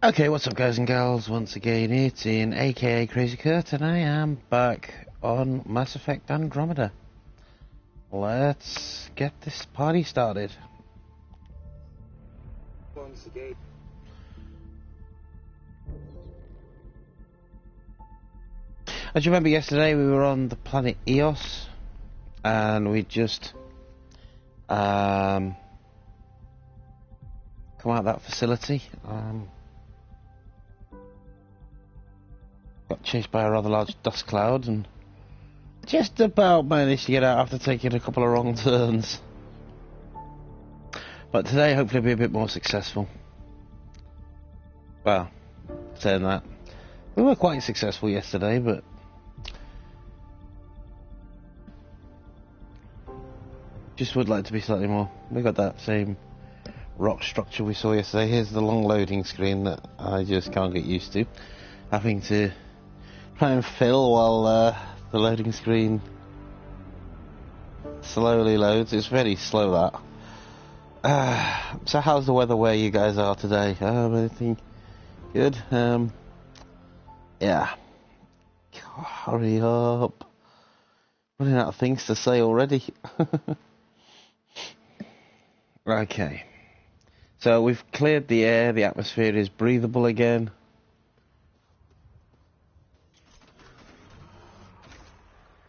Okay, what's up guys and gals? Once again, it's Ian, aka CrazyKurt, and I am back on Mass Effect Andromeda. Let's get this party started. Once again. As you remember yesterday, we were on the planet Eos, and we just come out of that facility. Got chased by a rather large dust cloud and just about managed to get out after taking a couple of wrong turns. But today hopefully will be a bit more successful. Well, saying that, we were quite successful yesterday, but just would like to be slightly more. We got that same rock structure we saw yesterday. Here's the long loading screen that I just can't get used to. Having to try and fill while the loading screen slowly loads. It's very slow, that. So how's the weather where you guys are today? Anything good? Yeah. God, hurry up. Running out of things to say already. Okay. So we've cleared the air, the atmosphere is breathable again.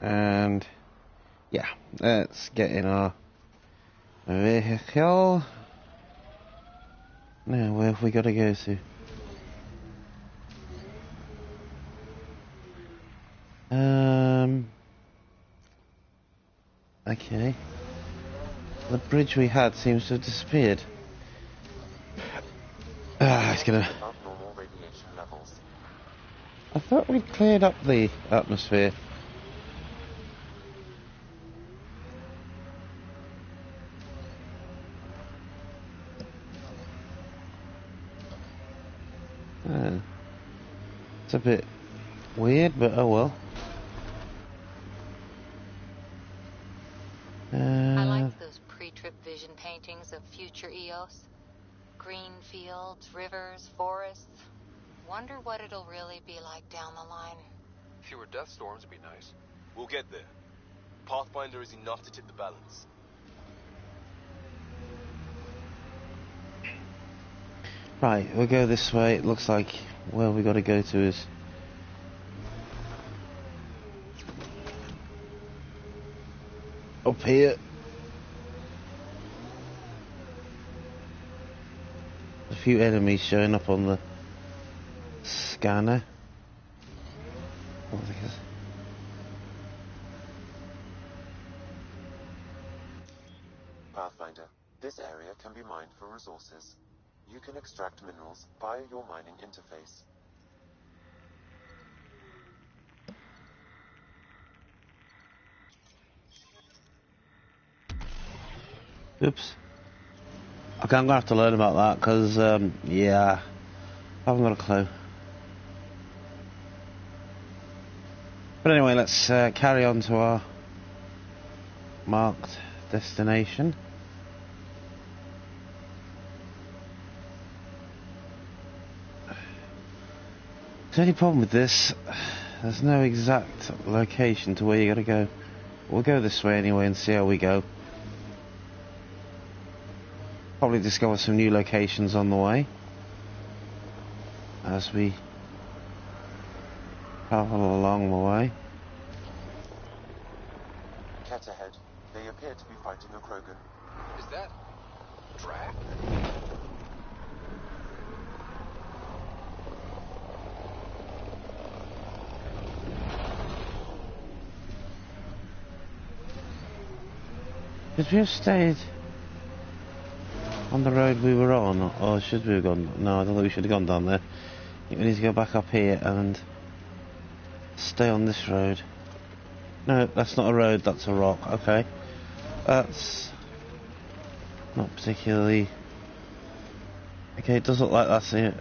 And yeah, let's get in our vehicle. Now, where have we got to go to? Okay. The bridge we had seems to have disappeared. It's gonna... Abnormal radiation levels. I thought we'd cleared up the atmosphere. It's a bit weird, but oh well. I like those pre-trip vision paintings of future Eos. Green fields, rivers, forests. Wonder what it'll really be like down the line. Fewer death storms would be nice. We'll get there. Pathfinder is enough to tip the balance. Right, we'll go this way. It looks like where we got to go to is... up here. A few enemies showing up on the scanner. Pathfinder, this area can be mined for resources. You can extract minerals via your mining interface. Oops. Okay, I'm gonna have to learn about that because, yeah, I haven't got a clue. But anyway, let's carry on to our marked destination. The only problem with this, there's no exact location to where you gotta go. We'll go this way anyway and see how we go. Probably discover some new locations on the way as we travel along the way. Cat ahead. They appear to be fighting a Krogan. Is that... Drac? Should we have stayed on the road we were on, or should we have gone? No, I don't think we should have gone down there. I think we need to go back up here and stay on this road. No, that's not a road, that's a rock. Okay. That's not particularly... Okay, it does look like that's it.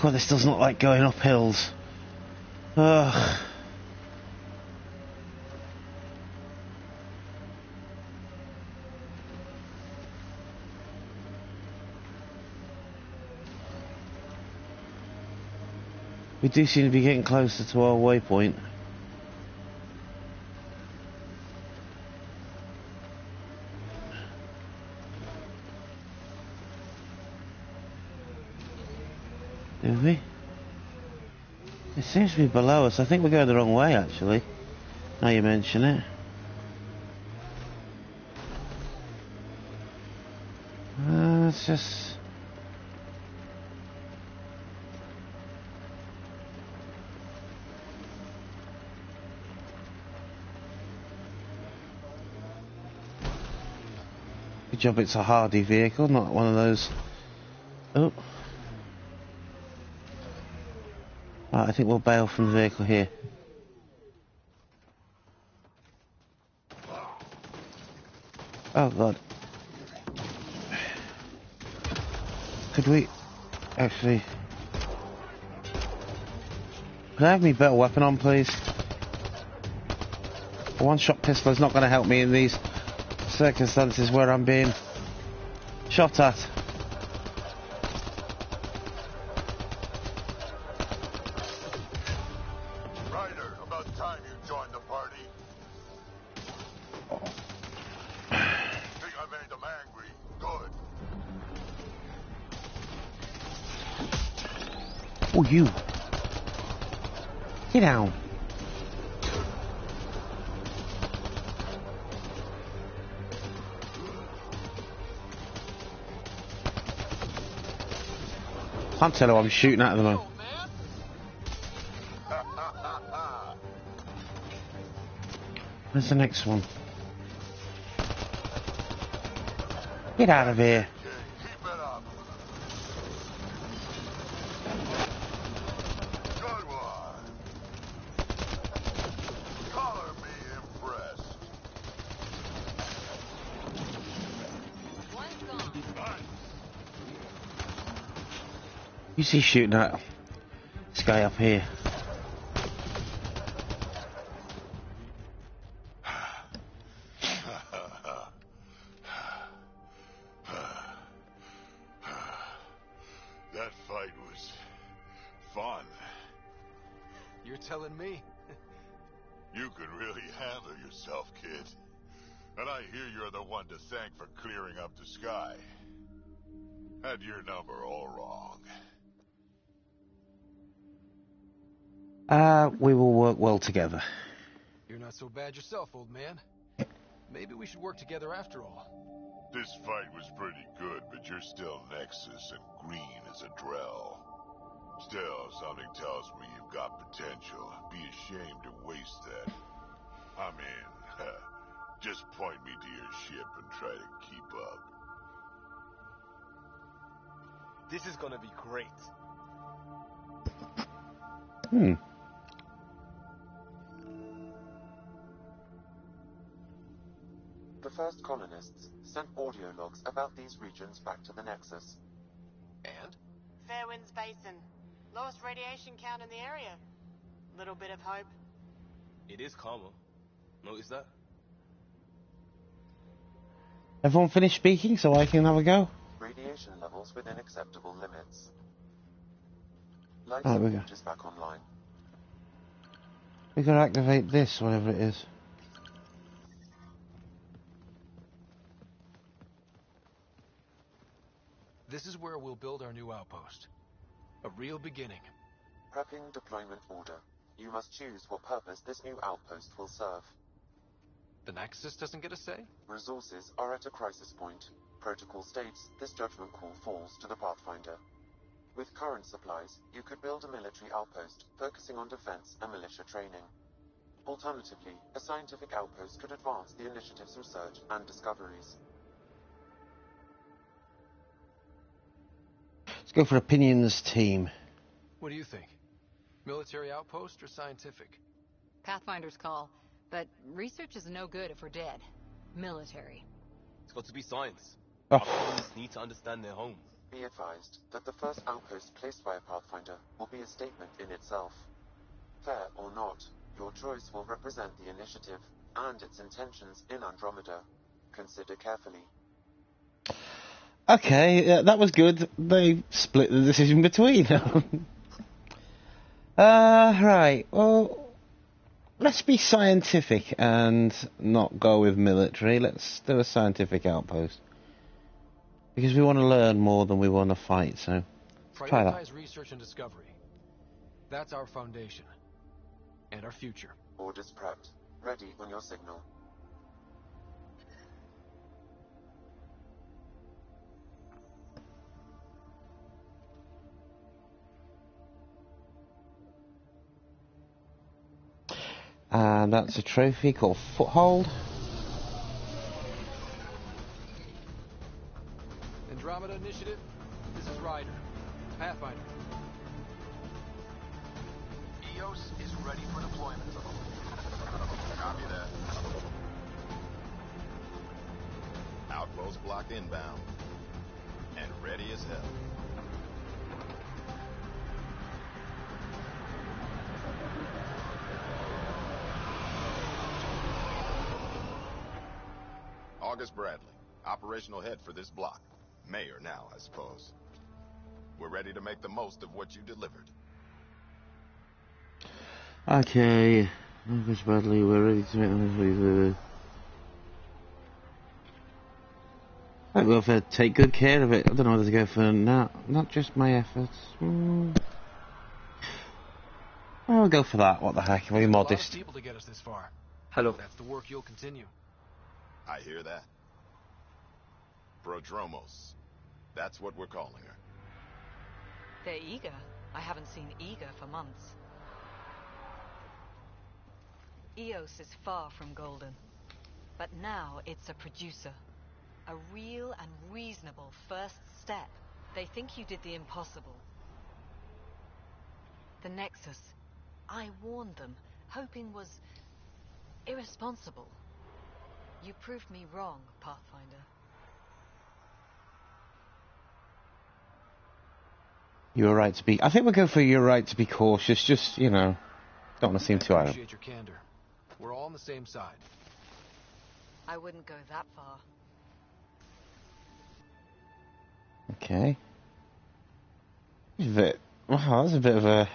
God, this doesn't look like going up hills. Ugh. We do seem to be getting closer to our waypoint. Do we? It seems to be below us. I think we're going the wrong way, actually. Now you mention it. Let's just... Good job it's a hardy vehicle, not one of those... Oh. Right, I think we'll bail from the vehicle here. Oh god. Could we... Actually... Could I have me better weapon on, please? A one-shot pistol is not going to help me in these circumstances where I'm being shot at. Ryder, about time you joined the party. Think I made them angry? Good. Oh, you. Get down. Can't tell who I'm shooting at the moment. Where's the next one? Get out of here. Keep it up. Good one. Color me impressed. One's gone. Nice. You see shooting at this guy up here. That fight was fun. You're telling me? You can really handle yourself, kid. And I hear you're the one to thank for clearing up the sky. Had your number all wrong. We will work well together. You're not so bad yourself, old man. Maybe we should work together after all. This fight was pretty good, but you're still Nexus and green as a Drell. Still, something tells me you've got potential. Be ashamed to waste that. I mean, just point me to your ship and try to keep up. This is gonna be great. The first colonists sent audio logs about these regions back to the Nexus. And? Fairwinds Basin. Lowest radiation count in the area. Little bit of hope. It is calmer. Notice that? Everyone finished speaking so I can have a go? Radiation levels within acceptable limits. Life Right, we go. support is back online. We gotta activate this, whatever it is. This is where we'll build our new outpost. A real beginning. Prepping deployment order. You must choose what purpose this new outpost will serve. The Nexus doesn't get a say? Resources are at a crisis point. Protocol states this judgment call falls to the Pathfinder. With current supplies, you could build a military outpost, focusing on defense and militia training. Alternatively, a scientific outpost could advance the initiative's research and discoveries. Let's go for opinions team. What do you think? Military outpost or scientific? Pathfinder's call, but research is no good if we're dead. Military. It's got to be science. Oh. Our colonists need to understand their home. Be advised that the first outpost placed by a Pathfinder will be a statement in itself. Fair or not, your choice will represent the initiative and its intentions in Andromeda. Consider carefully. Okay, that was good. They split the decision between them. Right, well, let's be scientific and not go with military. Let's do a scientific outpost. Because we want to learn more than we want to fight, so let's try that. Prioritize research and discovery. That's our foundation. And our future. Orders prepped. Ready on your signal. And that's a trophy called Foothold. Andromeda Initiative, this is Ryder. Pathfinder. EOS is ready for deployment. Copy that. Outpost block inbound. And ready as hell. August Bradley, operational head for this block. Mayor now, I suppose. We're ready to make the most of what you delivered. Okay, Marcus Bradley, we're ready to make them. I think we'll have to take good care of it. I don't know whether to go for not just my efforts. I'll go for that. What the heck? Very modest. A lot of people to get us this far. Hello. That's the work you'll continue. I hear that. Prodromos. That's what we're calling her. They're eager. I haven't seen eager for months. EOS is far from golden. But now it's a producer. A real and reasonable first step. They think you did the impossible. The Nexus. I warned them, hoping was irresponsible. You proved me wrong, Pathfinder. You're right to be... I think we'll go for you're right to be cautious. Just, you know, don't want to seem too I arrogant. appreciate your candor. We're all on the same side. I wouldn't go that far. Okay. Wow, that's a bit of a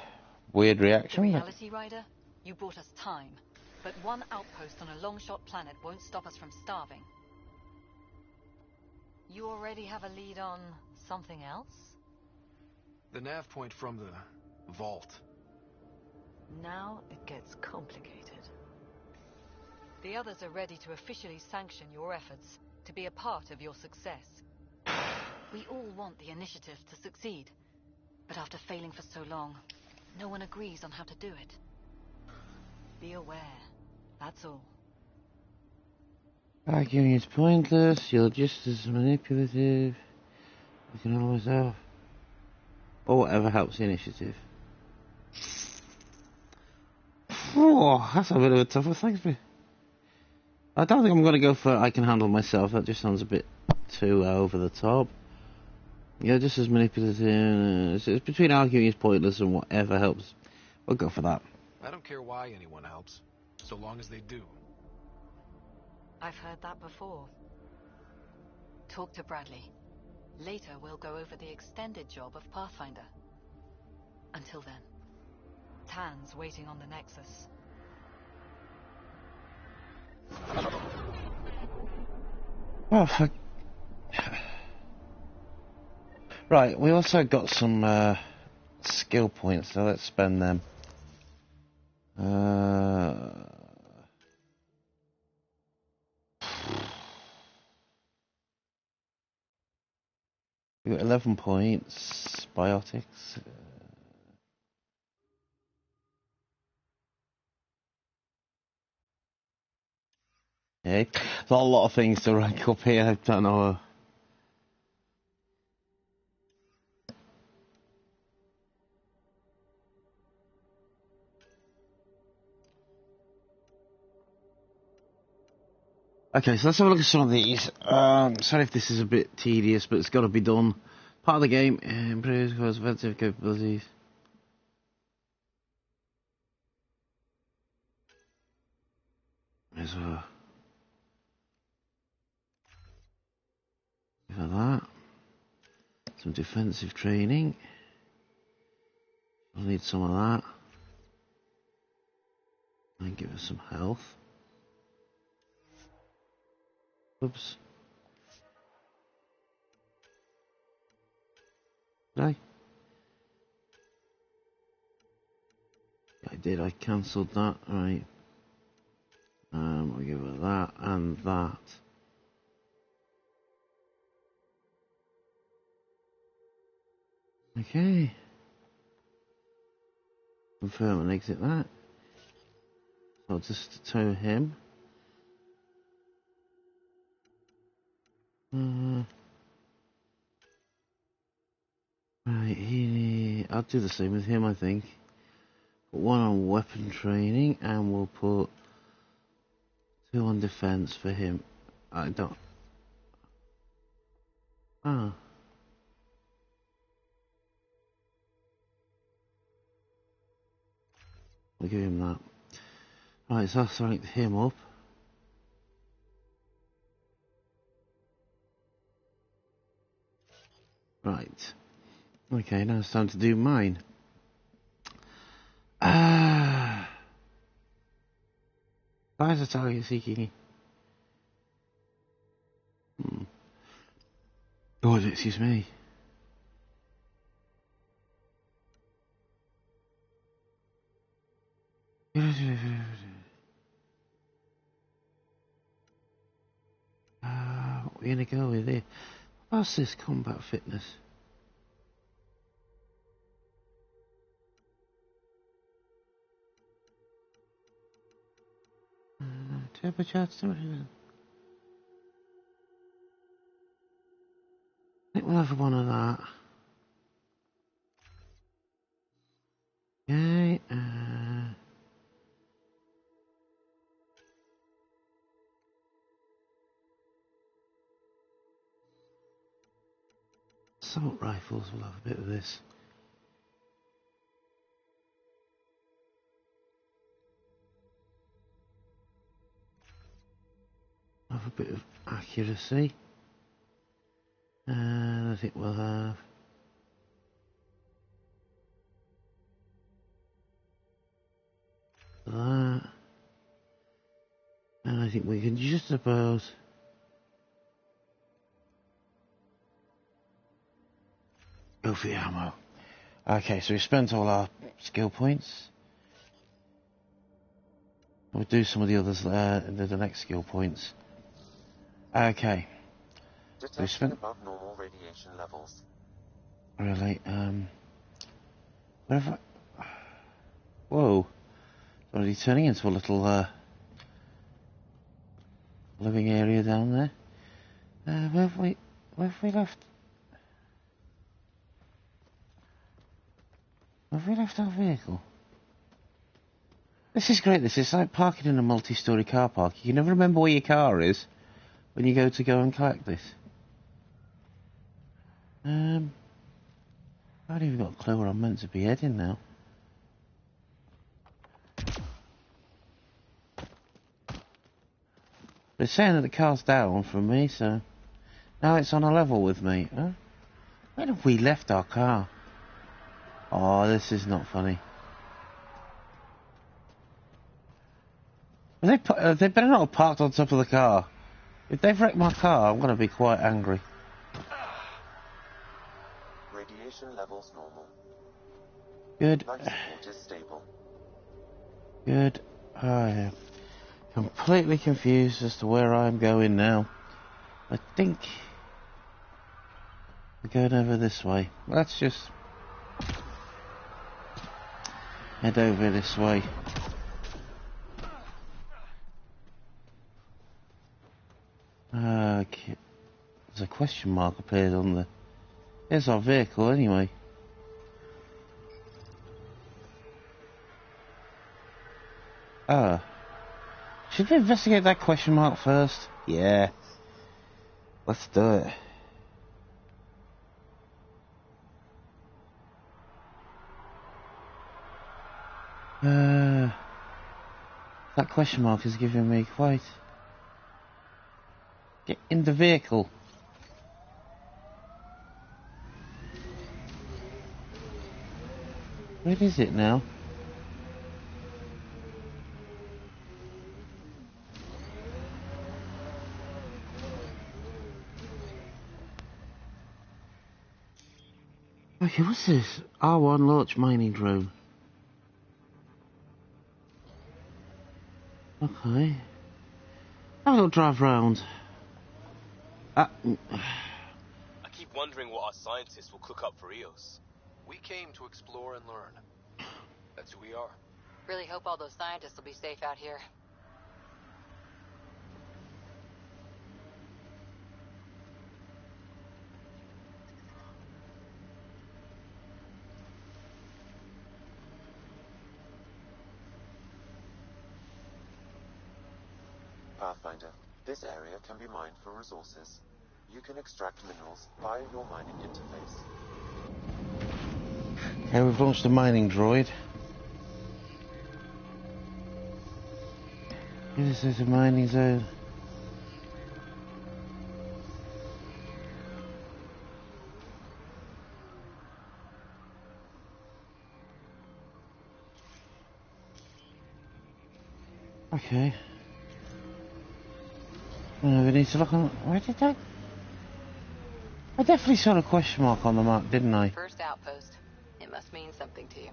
weird The reaction. reality, Ryder? You brought us time. But one outpost on a long-shot planet won't stop us from starving. You already have a lead on something else? The nav point from the vault. Now it gets complicated. The others are ready to officially sanction your efforts, to be a part of your success. We all want the initiative to succeed. But after failing for so long, no one agrees on how to do it. Be aware. That's all. Arguing is pointless. You're just as manipulative. You can always have. Or whatever helps the initiative. Oh, that's a bit of a tougher thing for me. I don't think I'm going to go for I can handle myself. That just sounds a bit too over the top. Yeah, just as manipulative. It's between arguing is pointless and whatever helps. We'll go for that. I don't care why anyone helps, so long as they do. I've heard that before. Talk to Bradley. Later we'll go over the extended job of Pathfinder. Until then, Tan's waiting on the Nexus. Oh, fuck. Right, we also got some skill points, so let's spend them. We got 11 points. Biotics. Okay, there's a lot of things to rank up here. I don't know. Okay, so let's have a look at some of these. Sorry if this is a bit tedious, but it's got to be done. Part of the game improves offensive capabilities. as well. Give her that. Some defensive training. I'll need some of that. And give her some health. Oops. Did I? I did, I cancelled that, right. I'll give her that and that. Okay. Confirm and exit that. So I'll just tow him. Right, I'll do the same with him, I think. Put one on weapon training, and we'll put 2 on defense for him. I don't... Ah. We'll give him that. Right, so I'll select him up. Right. Okay, now it's time to do mine. Why is the target seeking? Oh, excuse me. Where we gonna go with it? What's this combat fitness? Turbocharged storage. I think we'll have one of that. Okay, assault rifles, we'll have a bit of this. Have a bit of accuracy. And I think we'll have that. And I think we can just about go for the ammo. Okay, so we spent all our skill points. We'll do some of the others the next skill points. Okay. So we spent above normal radiation levels. Really, where have I... Whoa. It's already turning into a little living area down there. Where have we left? Where have we left our vehicle? This is great. This is like parking in a multi-storey car park. You can never remember where your car is when you go and collect this. I haven't even got a clue where I'm meant to be heading now. But it's saying that the car's down from me, so now it's on a level with me. Huh? Where have we left our car? Oh, this is not funny. They better not have parked on top of the car. If they've wrecked my car, I'm going to be quite angry. Radiation levels normal. Good. Life support is stable. Good. I am completely confused as to where I'm going now. I think we're going over this way. Let's just head over this way. Okay. There's a question mark appeared on the... Here's our vehicle anyway. Should we investigate that question mark first? Yeah. Let's do it. That question mark is giving me quite... Get in the vehicle. Where is it now? Okay, what's this? R1 launch mining drone. Okay. Have a little drive round. I keep wondering what our scientists will cook up for EOS. We came to explore and learn. That's who we are. Really hope all those scientists will be safe out here. Pathfinder, this area can be mined for resources. You can extract minerals via your mining interface. Okay, we've launched a mining droid. This is a mining zone. Okay. We need to look on... Where did that... I definitely saw a question mark on the map, didn't I? First outpost. It must mean something to you.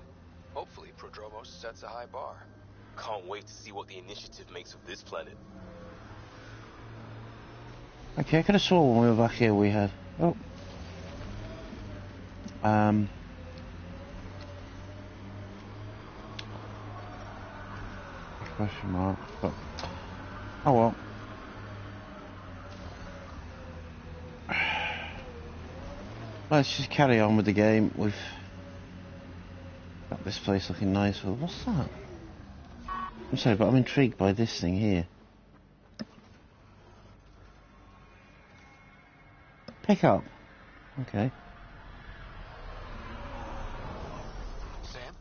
Hopefully, Prodromos sets a high bar. Can't wait to see what the initiative makes of this planet. Okay, I could have sworn when we were back here we had... Oh. Question mark, but... Oh well. Let's just carry on with the game. We've got this place looking nice. Well, what's that? I'm sorry, but I'm intrigued by this thing here. Pick up. Okay. Sam?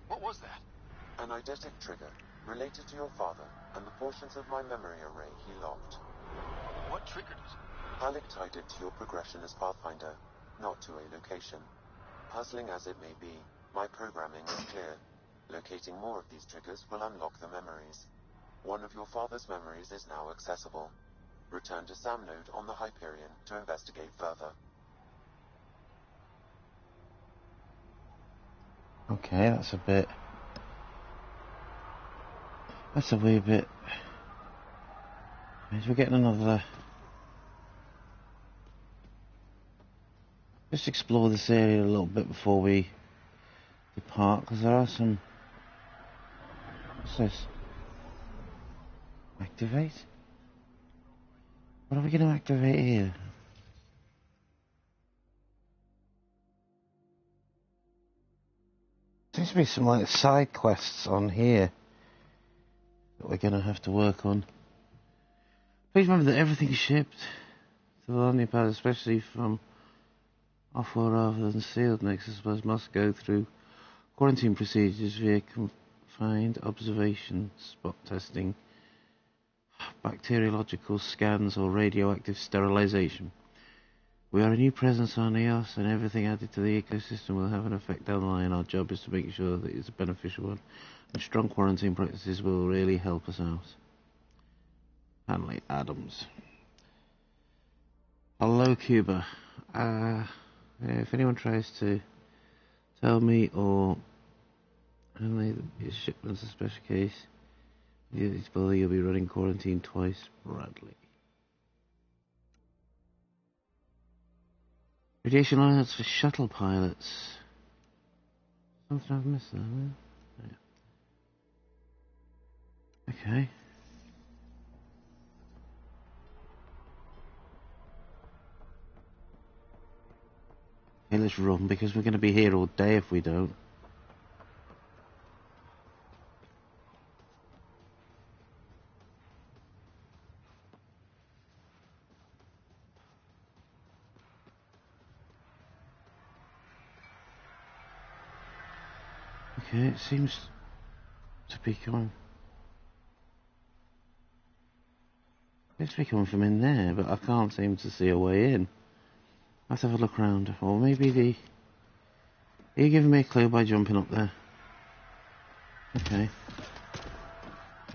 What was that? An eidetic trigger, related to your father, and the portions of my memory array he locked. What triggered it? Alec tied it to your progression as Pathfinder, not to a location. Puzzling as it may be, my programming is clear. Locating more of these triggers will unlock the memories. One of your father's memories is now accessible. Return to Sam Node on the Hyperion to investigate further. Okay, that's a bit... That's a wee bit... Means we're getting another... Just explore this area a little bit before we depart, because there are some... What's this? Activate? What are we going to activate here? Seems to be some like side quests on here that we're going to have to work on. Please remember that everything shipped to the landing pad, especially from off-world rather than sealed nexus, must go through quarantine procedures via confined observation, spot testing, bacteriological scans, or radioactive sterilization. We are a new presence on EOS, and everything added to the ecosystem will have an effect down the line. Our job is to make sure that it's a beneficial one, and strong quarantine practices will really help us out. Hanley Adams. Hello, Cuba. If anyone tries to tell me or Hanley that his shipment's a special case, you'll be running quarantine twice, Bradley. Radiation alerts for shuttle pilots. Something I've missed there, huh? Yeah. Okay. Okay, let's run, because we're going to be here all day if we don't. Okay, it seems to be coming. It's be coming from in there, but I can't seem to see a way in. Let's have a look around. Or maybe the... Are you giving me a clue by jumping up there? Okay.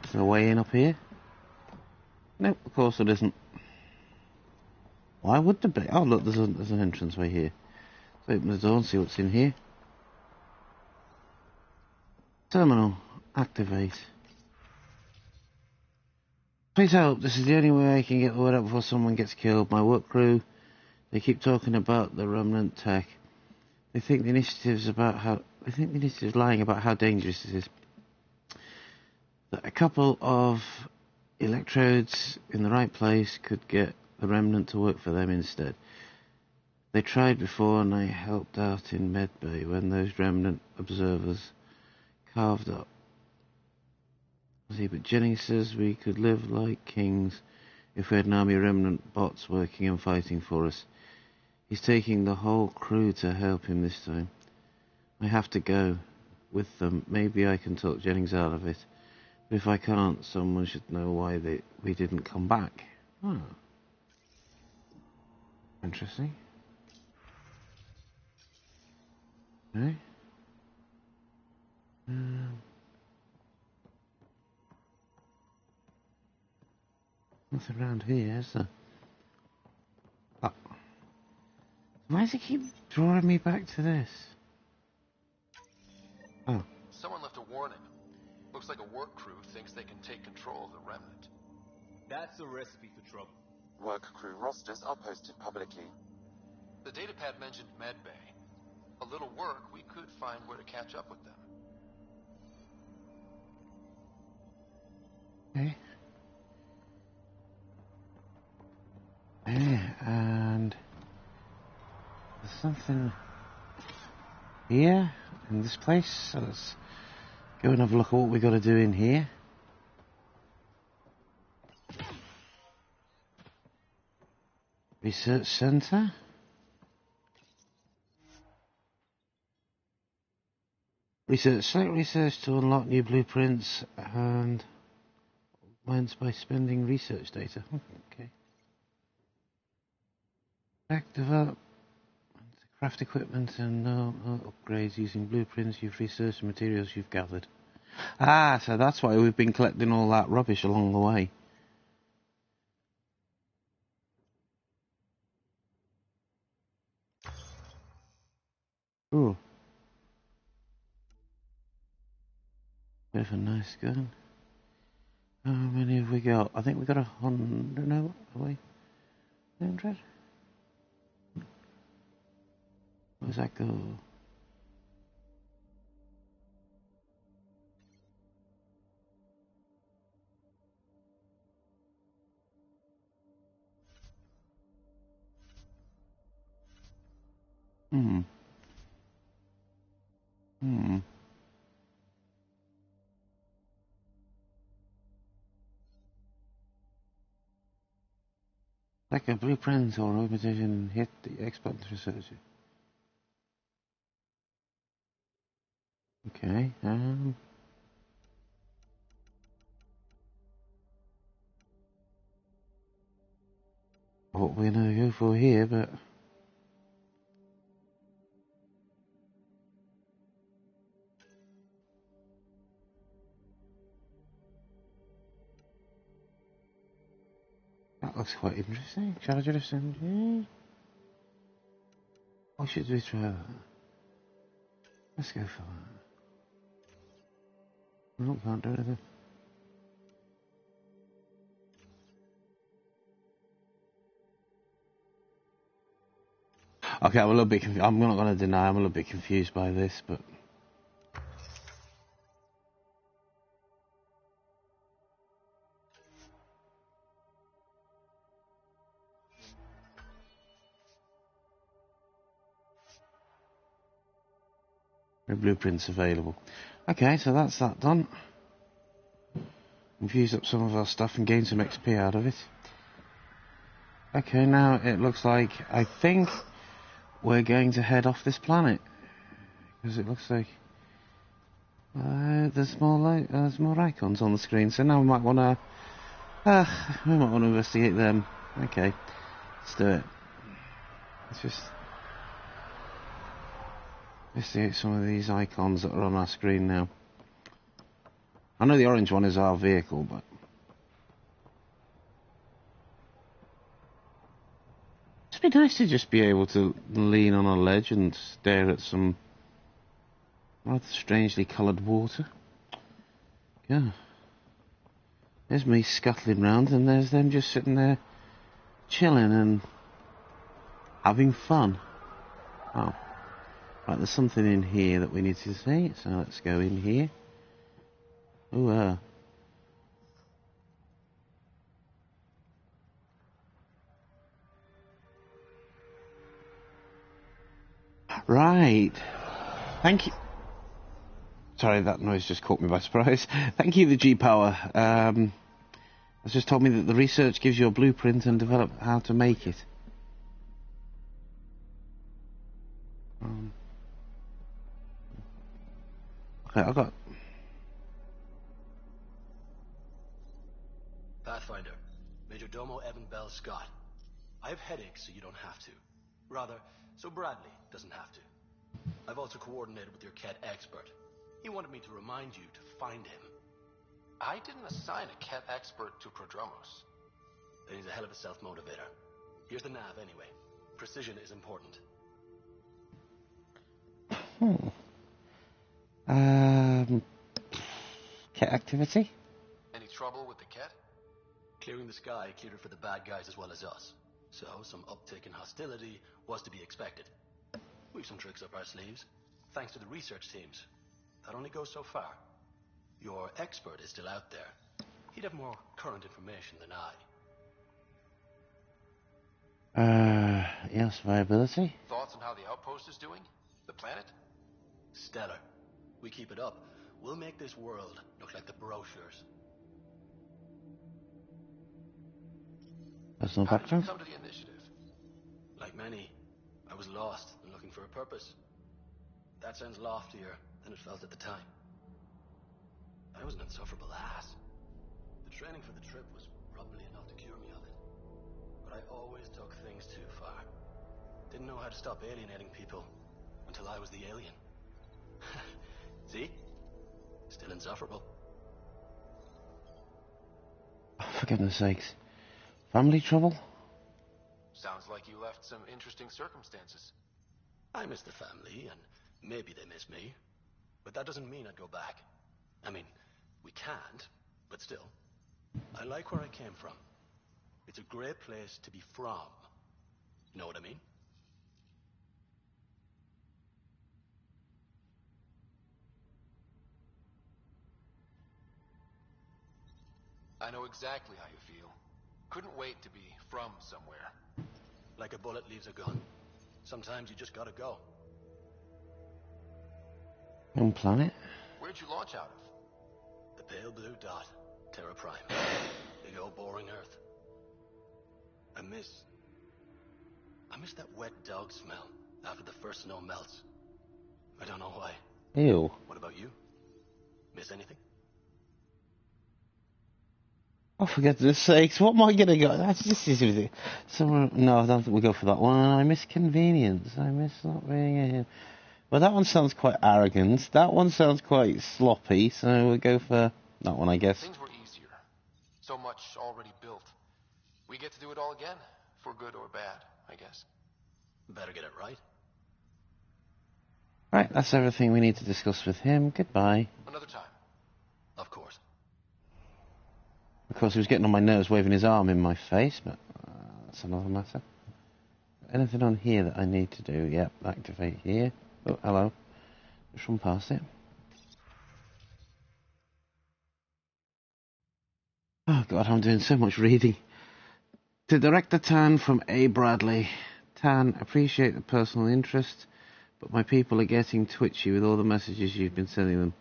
Is there a way in up here? Nope, of course there isn't. Why would there be? Oh look, there's an entranceway here. Let's open the door and see what's in here. Terminal. Activate. Please help, this is the only way I can get the word out before someone gets killed. My work crew, they keep talking about the remnant tech. They think the initiative's lying about how dangerous it is. That a couple of electrodes in the right place could get the remnant to work for them instead. They tried before and I helped out in Medbay when those remnant observers carved up. See, but Jennings says we could live like kings if we had an army of remnant bots working and fighting for us. He's taking the whole crew to help him this time. I have to go with them. Maybe I can talk Jennings out of it. But if I can't, someone should know why we didn't come back. Oh. Interesting. Okay. Nothing around here, is there? Oh. Why does it keep drawing me back to this? Oh. Someone left a warning. Looks like a work crew thinks they can take control of the remnant. That's a recipe for trouble. Work crew rosters are posted publicly. The datapad mentioned Medbay. A little work, we could find where to catch up with them. Okay. Yeah, and there's something here in this place, so let's go and have a look at what we got to do in here. Research Center. Select research to unlock new blueprints and wins by spending research data. Okay. Develop craft equipment and upgrades using blueprints you've researched and materials you've gathered. Ah, so that's why we've been collecting all that rubbish along the way. Ooh. Bit of a nice gun. How many have we got? I think we got 100, no, have we? 100? Where's that go? Like a blueprint or organization, hit the X button to research it. Okay, what we're gonna go for here, but that looks quite interesting. Charger assembly. What should we try that? Let's go for that. No, can't do anything. Okay, I'm a little bit I'm not going to deny I'm a little bit confused by this, but... No blueprints available. Okay, so that's that done. We've used up some of our stuff and gained some XP out of it. Okay, now it looks like, I think we're going to head off this planet. Because it looks like there's more icons on the screen, so now we might want to We might want to investigate them. Okay, let's do it. Let's just investigate some of these icons that are on our screen now. I know the orange one is our vehicle, but it'd be nice to just be able to lean on a ledge and stare at some rather strangely coloured water. Yeah. There's me scuttling round, and there's them just sitting there chilling and having fun. Oh. Right, there's something in here that we need to see, so let's go in here. Ooh, Right. Thank you. Sorry, that noise just caught me by surprise. Thank you, the G-Power. It's just told me that the research gives you a blueprint and develop how to make it. Okay, I've got... Pathfinder, Major Domo Evan Bell Scott. I have headaches, so you don't have to. Rather, so Bradley doesn't have to. I've also coordinated with your Ket expert. He wanted me to remind you to find him. I didn't assign a Ket expert to Prodromos. Then he's a hell of a self-motivator. Here's the nav anyway. Precision is important. Ket activity? Any trouble with the Ket? Clearing the sky cleared it for the bad guys as well as us. So, some uptick in hostility was to be expected. We've some tricks up our sleeves, thanks to the research teams. That only goes so far. Your expert is still out there. He'd have more current information than I. Yes, viability? Thoughts on how the outpost is doing? The planet? Stellar. We keep it up, we'll make this world look like the brochures. There's no background? How did you come to the initiative? Like many, I was lost and looking for a purpose. That sounds loftier than it felt at the time. I was an insufferable ass. The training for the trip was probably enough to cure me of it. But I always took things too far. Didn't know how to stop alienating people until I was the alien. See? Still insufferable. Oh, for goodness sakes. Family trouble? Sounds like you left some interesting circumstances. I miss the family, and maybe they miss me. But that doesn't mean I'd go back. I mean, we can't, but still. I like where I came from. It's a great place to be from. You know what I mean? I know exactly how you feel. Couldn't wait to be from somewhere. Like a bullet leaves a gun. Sometimes you just gotta go. Home planet? Where'd you launch out of? The pale blue dot. Terra Prime. Big old boring Earth. I miss that wet dog smell after the first snow melts. I don't know why. Ew. What about you? Miss anything? Oh, for goodness sakes, what am I going to go? This is somewhere. No, I don't think we'll go for that one. I miss convenience. I miss not being here. Well, that one sounds quite arrogant. That one sounds quite sloppy, so we'll go for that one, I guess. Things were easier. So much already built. We get to do it all again, for good or bad, I guess. Better get it right. Right, that's everything we need to discuss with him. Goodbye. Another time. Of course. Of course, he was getting on my nerves waving his arm in my face, but that's another matter. Anything on here that I need to do? Yep, activate here. Oh, hello. Just run past it. Oh, God, I'm doing so much reading. To Director Tan from A. Bradley. Tan, appreciate the personal interest, but my people are getting twitchy with all the messages you've been sending them.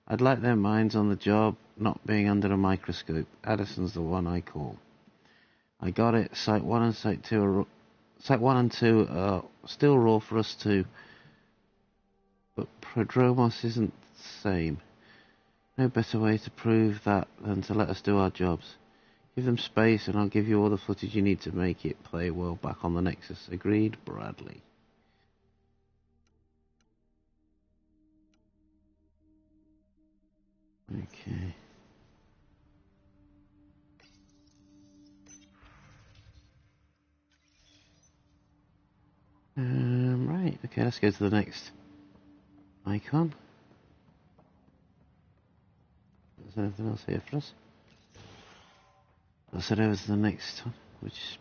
I'd like their minds on the job, not being under a microscope. Addison's the one I call. I got it. Site 1 and Site 2 are still raw for us too. But Prodromos isn't the same. No better way to prove that than to let us do our jobs. Give them space and I'll give you all the footage you need to make it play well back on the Nexus. Agreed, Bradley. Okay. Right, okay, let's go to the next icon. Is there anything else here for us? Let's head over to the next one, which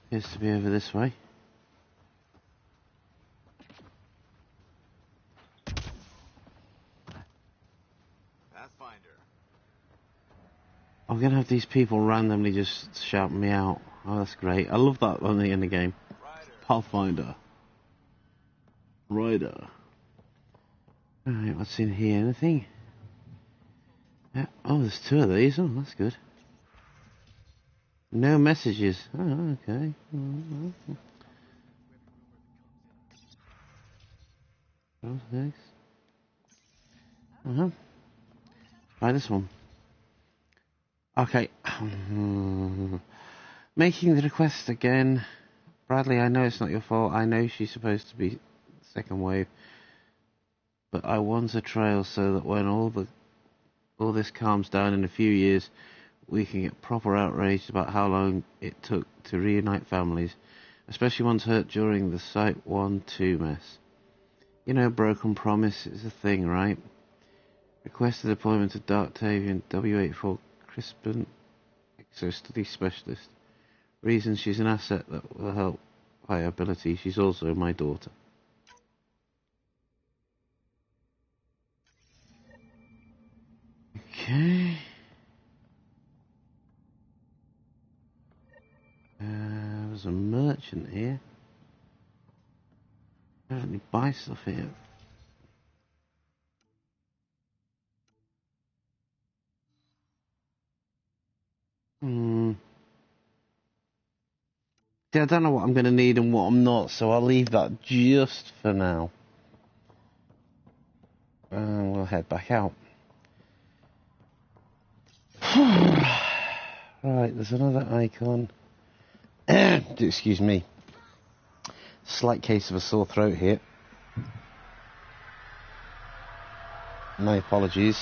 appears to be over this way. Pathfinder. I'm gonna have these people randomly just shouting me out. Oh, that's great. I love that on the end of the game. Pathfinder. Rider. Alright, what's in here? Anything? Yeah. Oh, there's two of these. Oh, that's good. No messages. Oh, okay. Thanks. Try this one. Okay. Making the request again. Bradley, I know it's not your fault. I know she's supposed to be second wave. But I want a trail so that when all this calms down in a few years, we can get proper outraged about how long it took to reunite families, especially ones hurt during the Site 1-2 mess. You know, broken promise is a thing, right? Request the deployment of Darktavian W84 Crispin Exo Study Specialist. Reason she's an asset that will help high ability. She's also my daughter. Okay. There's a merchant here. Apparently buy stuff here. See, I don't know what I'm going to need and what I'm not, so I'll leave that just for now. And we'll head back out. Right, there's another icon. Excuse me. Slight case of a sore throat here. My apologies.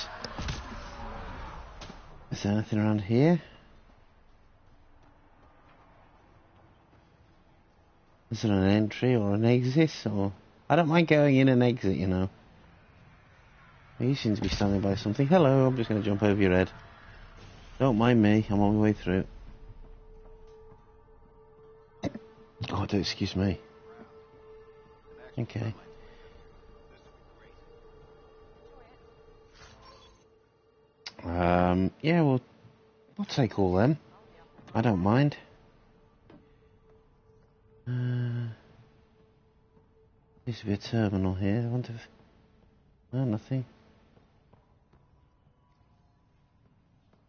Is there anything around here? Is there an entry or an exit? Or I don't mind going in and exit, you know. You seem to be standing by something. Hello, I'm just going to jump over your head. Don't mind me, I'm on my way through. Oh, do excuse me. Okay. Yeah, we'll take all them. I don't mind. Needs to be a terminal here. I wonder if... No, nothing.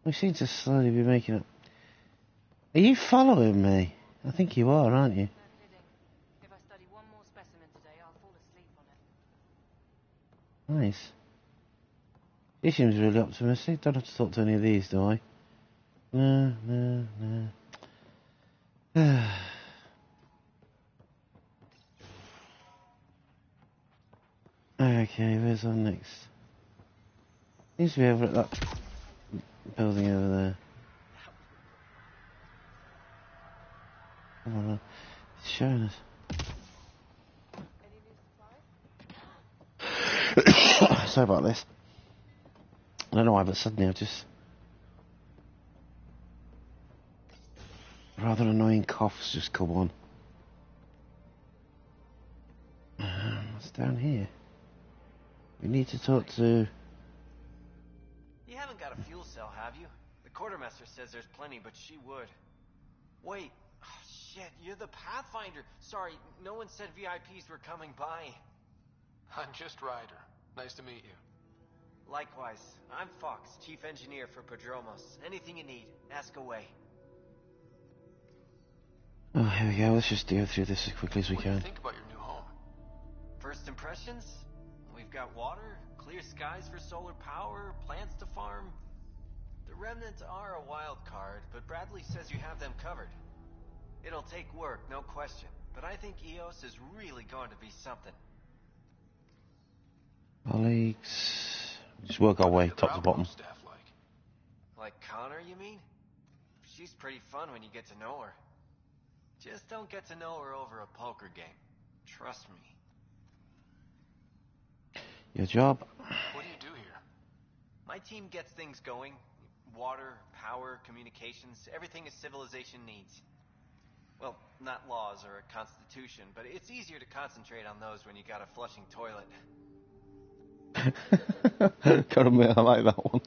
We seem to slowly be making up. Are you following me? I think you are, aren't you? If I study one more specimen today, I'll fall asleep on it. Nice. He seems really optimistic. Don't have to talk to any of these, do I? No. Okay, where's our next? Seems to be over at that building over there. Come on, it's showing us. Sorry about this. I don't know why, but suddenly I've just... rather annoying coughs just come on. What's down here? We need to talk to... You haven't got a fuel cell, have you? The quartermaster says there's plenty, but she would. Wait. Oh, shit, you're the Pathfinder. Sorry, no one said VIPs were coming by. I'm just Ryder. Nice to meet you. Likewise. I'm Fox, Chief Engineer for Prodromos. Anything you need, ask away. Oh, here we go. Let's just go through this as quickly as we can. What do you think about your new home? First impressions? We've got water, clear skies for solar power, plants to farm. The Remnants are a wild card, but Bradley says you have them covered. It'll take work, no question, but I think EOS is really going to be something. Colleagues... Just work our way, top to bottom. Like Connor, you mean? She's pretty fun when you get to know her. Just don't get to know her over a poker game. Trust me. Your job? What do you do here? My team gets things going. Water, power, communications, everything a civilization needs. Well, not laws or a constitution, but it's easier to concentrate on those when you got a flushing toilet. Gotta admit, I like that one.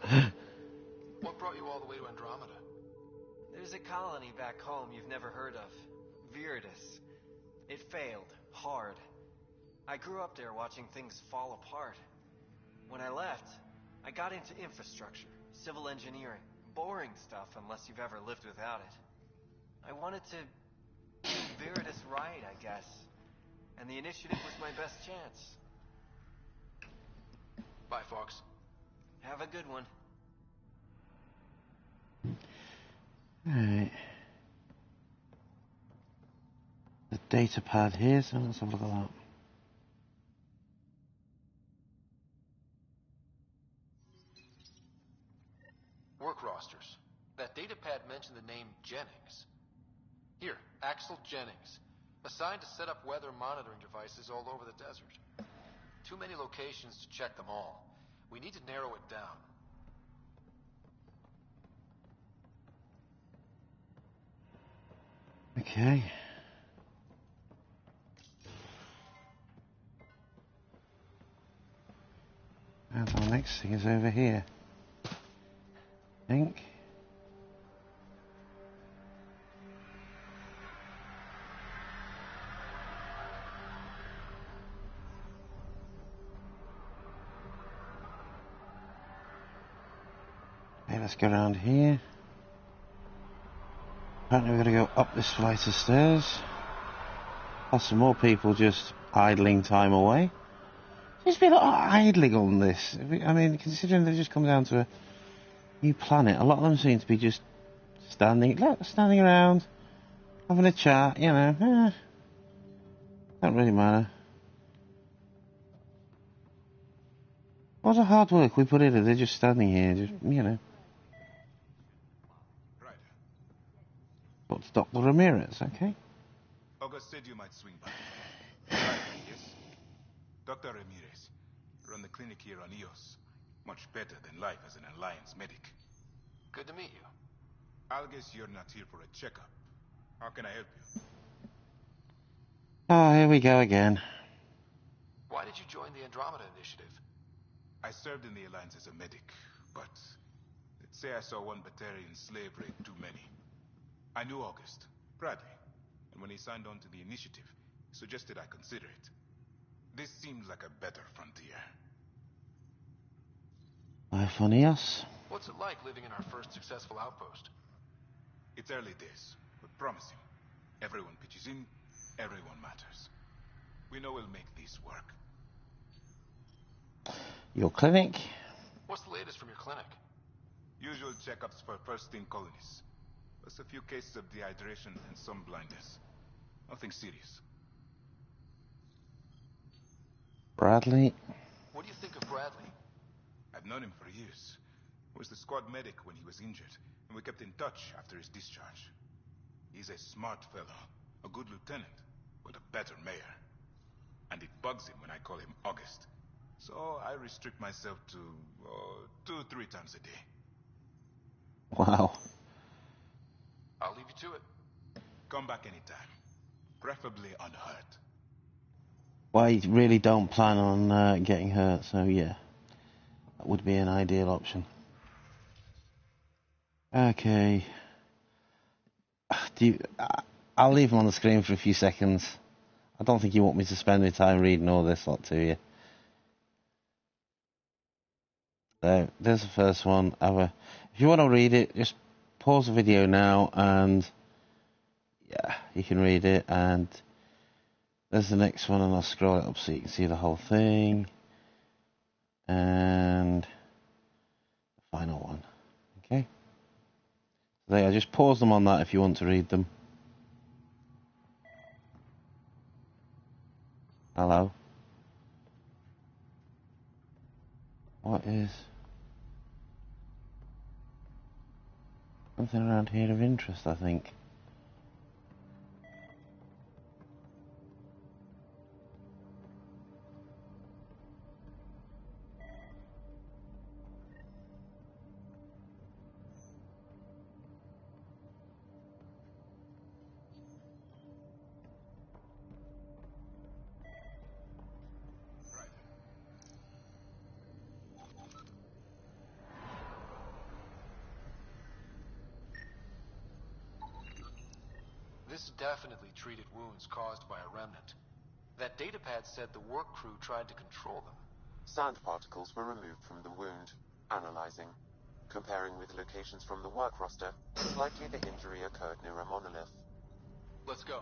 What brought you all the way to Andromeda? There's a colony back home you've never heard of. Viridis. It failed. Hard. I grew up there watching things fall apart. When I left, I got into infrastructure, civil engineering. Boring stuff unless you've ever lived without it. I wanted to do Viridis right, I guess. And the initiative was my best chance. Bye, Fox. Have a good one. Alright. The data pad here, so let's have a look at that. Work rosters. That data pad mentioned the name Jennings. Here, Axel Jennings. Assigned to set up weather monitoring devices all over the desert. Too many locations to check them all. We need to narrow it down. Okay. And our next thing is over here. I think. Okay, let's go around here. Apparently we're going to go up this flight of stairs. Plus some more people just idling time away. There's been a lot of idling on this. I mean, considering they've just come down to a new planet, a lot of them seem to be just standing around, having a chat, you know. Don't really matter. All the hard work we put in, they're just standing here, just, you know. Right. What's Dr. Ramirez, okay? August said you might swing by. Right, yes? Dr. Ramirez, run the clinic here on EOS. Much better than life as an Alliance medic. Good to meet you. I'll guess you're not here for a checkup. How can I help you? Oh, here we go again. Why did you join the Andromeda Initiative? I served in the Alliance as a medic, but let's say I saw one Batarian slave rape too many. I knew August, Bradley, and when he signed on to the initiative, he suggested I consider it. This seems like a better frontier. Why, funny us. What's it like living in our first successful outpost? It's early days, but promising. Everyone pitches in, everyone matters. We know we'll make this work. Your clinic? What's the latest from your clinic? Usual checkups for first-in colonists. Plus a few cases of dehydration and some blindness. Nothing serious. Bradley? What do you think of Bradley? I've known him for years. He was the squad medic when he was injured, and we kept in touch after his discharge. He's a smart fellow, a good lieutenant, but a better mayor. And it bugs him when I call him August. So I restrict myself to 2-3 times a day. Wow. I'll leave you to it. Come back anytime. Preferably unhurt. Well, I really don't plan on getting hurt, so yeah. That would be an ideal option. Okay. I'll leave them on the screen for a few seconds. I don't think you want me to spend any time reading all this lot to you. So, there's the first one. If you want to read it, just pause the video now and yeah, you can read it. And there's the next one, and I'll scroll it up so you can see the whole thing. And the final one. Okay. There, just pause them on that if you want to read them. Hello. What is... something around here of interest, I think. This definitely treated wounds caused by a remnant. That datapad said the work crew tried to control them. Sand particles were removed from the wound. Analyzing. Comparing with locations from the work roster, it's likely the injury occurred near a monolith. Let's go.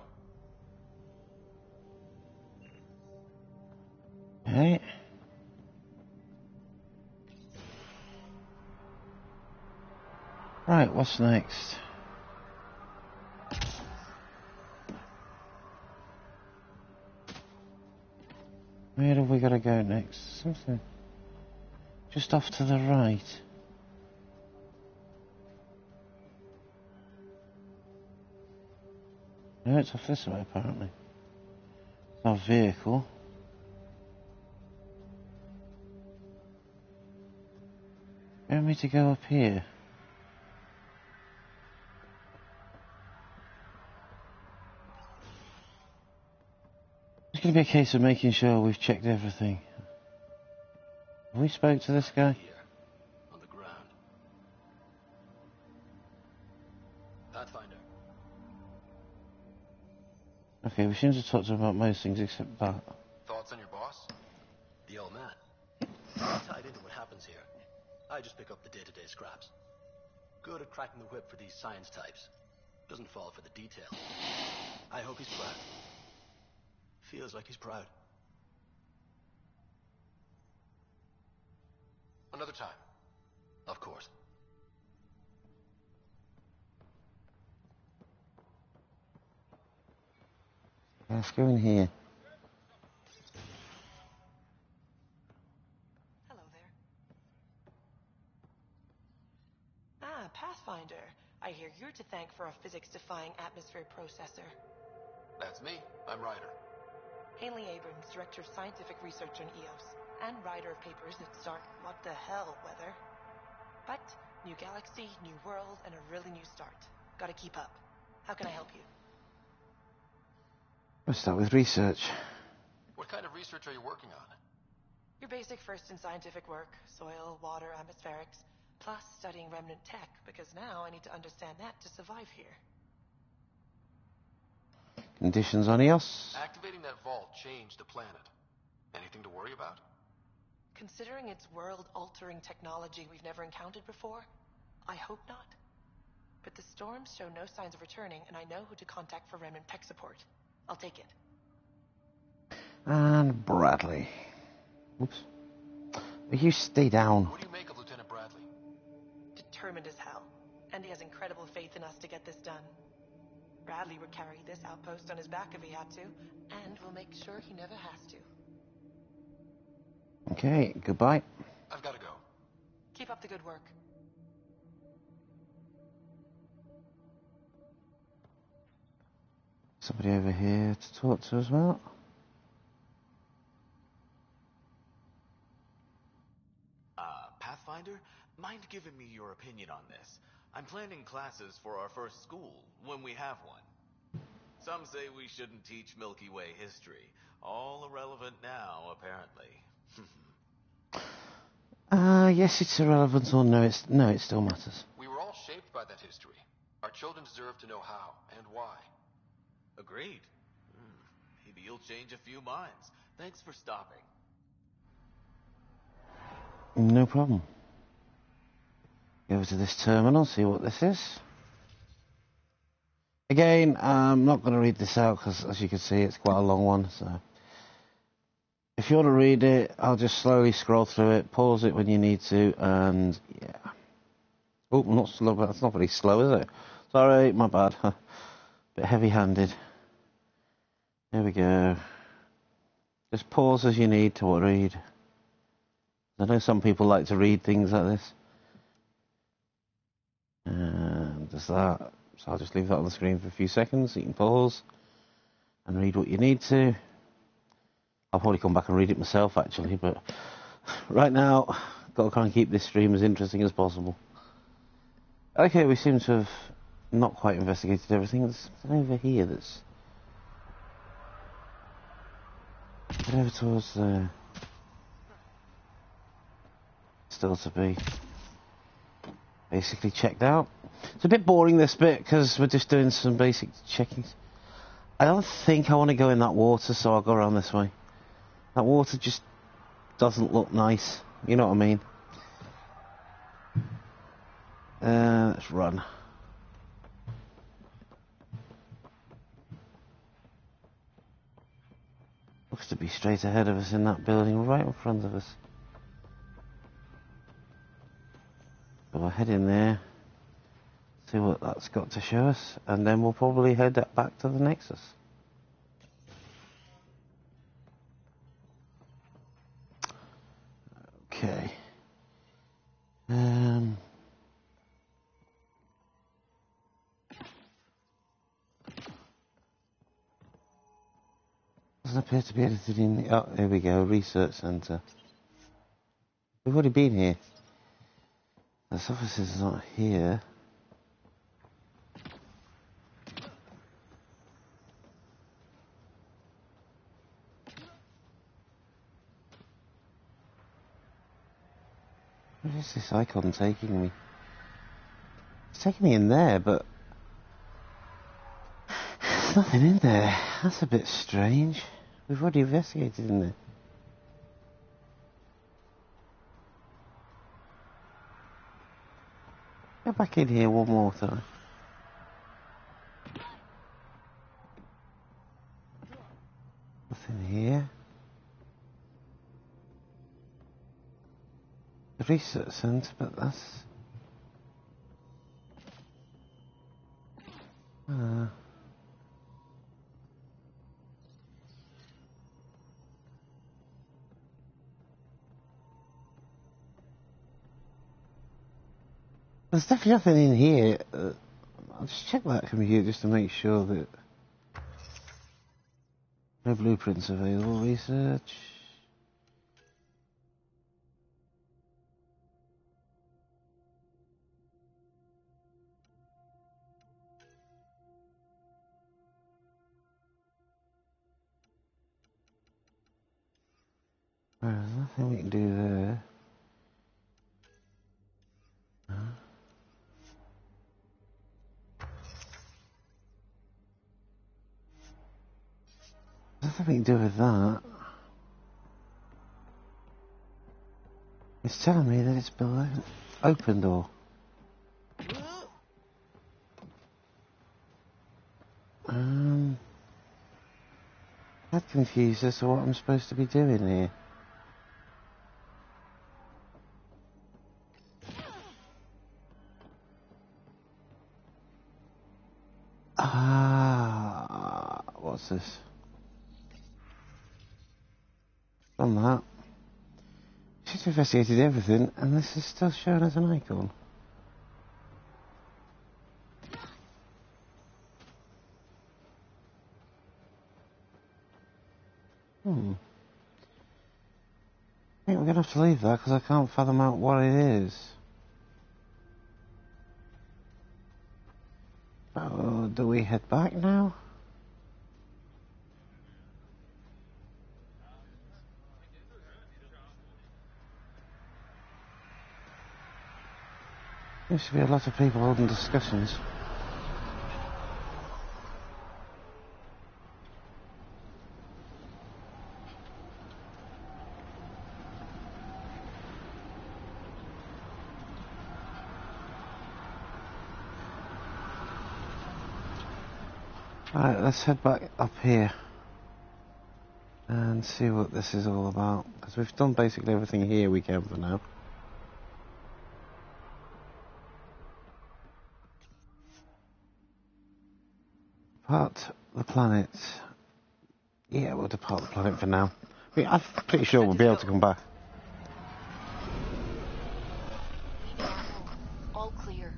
Hey. Right, what's next? Where have we got to go next? Something just off to the right. No, it's off this way apparently. It's our vehicle. You want me to go up here? It's going to be a case of making sure we've checked everything. Have we spoke to this guy? Here, on the ground. Pathfinder. Okay, we seem to talk to him about most things except that. Thoughts on your boss? The old man. Not tied into what happens here. I just pick up the day-to-day scraps. Good at cracking the whip for these science types. Doesn't fall for the detail. I hope he's proud. Feels like he's proud. Another time. Of course. Let's go in here. Hello there. Ah, Pathfinder. I hear you're to thank for a physics-defying atmosphere processor. That's me. I'm Ryder. Haley Abrams, Director of Scientific Research on EOS, and writer of papers that start what the hell weather. But, new galaxy, new world, and a really new start. Gotta keep up. How can I help you? Let's start with research. What kind of research are you working on? Your basic first in scientific work, soil, water, atmospherics, plus studying remnant tech, because now I need to understand that to survive here. Conditions on EOS? Activating that vault changed the planet. Anything to worry about? Considering it's world-altering technology we've never encountered before, I hope not. But the storms show no signs of returning, and I know who to contact for remnant tech support. I'll take it. And Bradley. Oops. Will you stay down? What do you make of Lieutenant Bradley? Determined as hell. And he has incredible faith in us to get this done. Bradley would carry this outpost on his back if he had to, and we'll make sure he never has to. Okay, goodbye. I've got to go. Keep up the good work. Somebody over here to talk to as well. Pathfinder, mind giving me your opinion on this? I'm planning classes for our first school, when we have one. Some say we shouldn't teach Milky Way history. All irrelevant now, apparently. Yes, it's irrelevant, or no, it still matters. We were all shaped by that history. Our children deserve to know how and why. Agreed. Maybe you'll change a few minds. Thanks for stopping. No problem. Go over to this terminal, see what this is. Again, I'm not going to read this out because, as you can see, it's quite a long one. So, if you want to read it, I'll just slowly scroll through it, pause it when you need to, and yeah. Oh, not slow, but that's not very slow, is it? Sorry, my bad. Bit heavy-handed. There we go. Just pause as you need to read. I know some people like to read things like this. And there's that. So I'll just leave that on the screen for a few seconds. So you can pause and read what you need to. I'll probably come back and read it myself, actually. But right now, got to try and keep this stream as interesting as possible. Okay, we seem to have not quite investigated everything. There's something over here that's... Get over towards there. Still to be basically checked out. It's a bit boring, this bit, because we're just doing some basic checkings. I don't think I want to go in that water, so I'll go around this way. That water just doesn't look nice. You know what I mean? Let's run. Looks to be straight ahead of us in that building, right in front of us. So we'll head in there, see what that's got to show us, and then we'll probably head back to the Nexus. Okay. Doesn't appear to be anything in the... Oh, here we go, research centre. We've already been here. This office is not here. Where is this icon taking me? It's taking me in there, but... There's nothing in there. That's a bit strange. We've already investigated in there. Go back in here one more time. Nothing here. The research centre, but that's... There's definitely nothing in here. I'll just check that computer just to make sure that... No blueprints available. Research... There's nothing we can do there. There's nothing we can do with that. It's telling me that it's below open door. That confused as to what I'm supposed to be doing here. What's this? Done that. She's investigated everything, and this is still showing as an icon. I think we're going to have to leave that, because I can't fathom out what it is. Oh, do we head back now? Seems to be a lot of people holding discussions. Alright, let's head back up here and see what this is all about, because we've done basically everything here we can for now. Depart the planet. Yeah, we'll depart the planet for now. I mean, I'm pretty sure we'll be able to come back. All clear.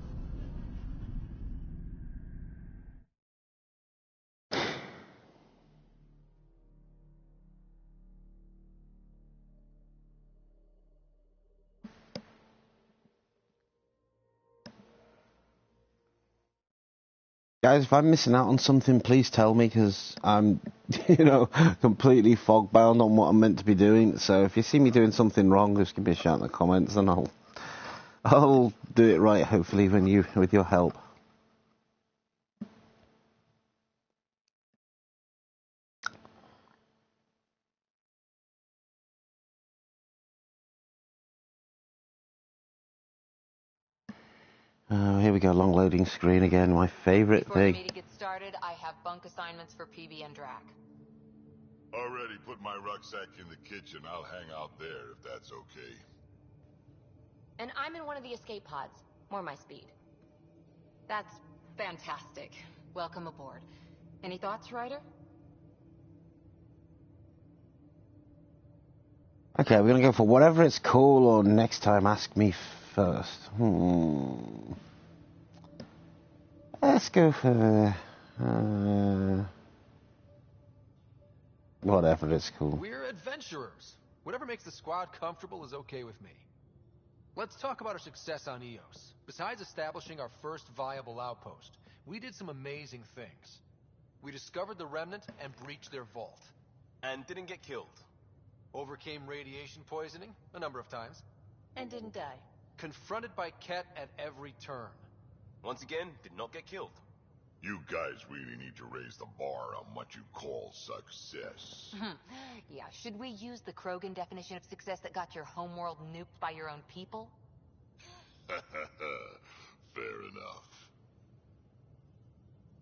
Guys, if I'm missing out on something, please tell me, because I'm, completely fog-bound on what I'm meant to be doing. So if you see me doing something wrong, just give me a shout in the comments, and I'll do it right, hopefully, with your help. Here we go, long loading screen again, my favourite Before the thing. meeting gets started, I have bunk assignments for PB and Drac. Already put my rucksack in the kitchen. I'll hang out there if that's okay. And I'm in one of the escape pods. More my speed. That's fantastic. Welcome aboard. Any thoughts, Ryder? Okay, we're going to go for whatever it's called, or next time ask me first. Let's go for... whatever it's called. We're adventurers. Whatever makes the squad comfortable is okay with me. Let's talk about our success on Eos. Besides establishing our first viable outpost, we did some amazing things. We discovered the Remnant and breached their vault. And didn't get killed. Overcame radiation poisoning a number of times. And didn't die. Confronted by Ket at every turn. Once again, did not get killed. You guys really need to raise the bar on what you call success. Yeah, should we use the Krogan definition of success that got your homeworld nuked by your own people? Fair enough.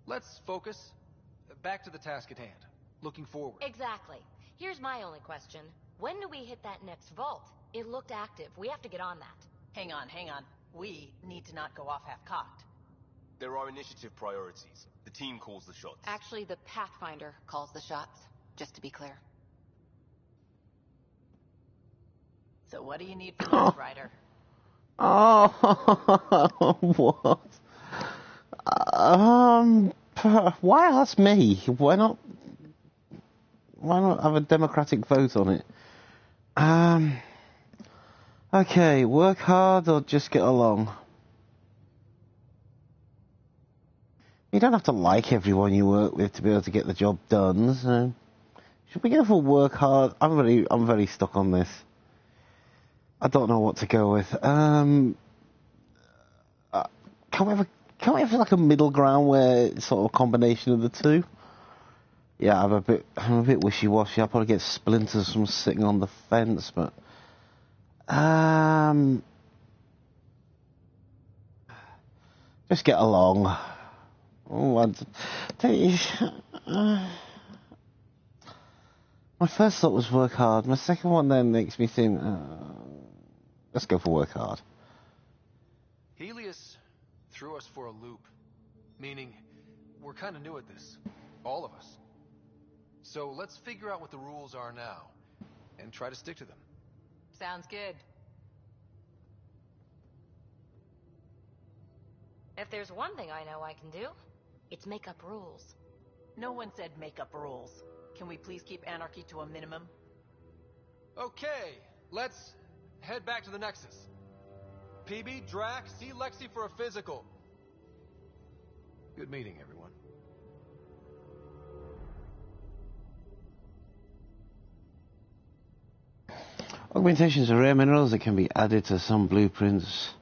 Let's focus. Back to the task at hand. Looking forward. Exactly. Here's my only question. When do we hit that next vault? It looked active. We have to get on that. Hang on. We need to not go off half-cocked. There are initiative priorities. The team calls the shots. Actually, the Pathfinder calls the shots, just to be clear. So what do you need from us, Ryder? Oh, what? Why ask me? Why not have a democratic vote on it? Okay, work hard or just get along? You don't have to like everyone you work with to be able to get the job done, so... Should we go for work hard? I'm very stuck on this. I don't know what to go with. Can we have like a middle ground where it's sort of a combination of the two? Yeah, I'm a bit wishy-washy. I'll probably get splinters from sitting on the fence, but... just get along. Oh, my first thought was work hard. My second one then makes me think, let's go for work hard. Helios threw us for a loop. Meaning, we're kind of new at this. All of us. So let's figure out what the rules are now, and try to stick to them. Sounds good. If there's one thing I know I can do, it's make up rules. No one said make up rules. Can we please keep anarchy to a minimum? Okay, let's head back to the Nexus. PB, Drac, see Lexi for a physical. Good meeting, everyone. Augmentations are rare minerals that can be added to some blueprints.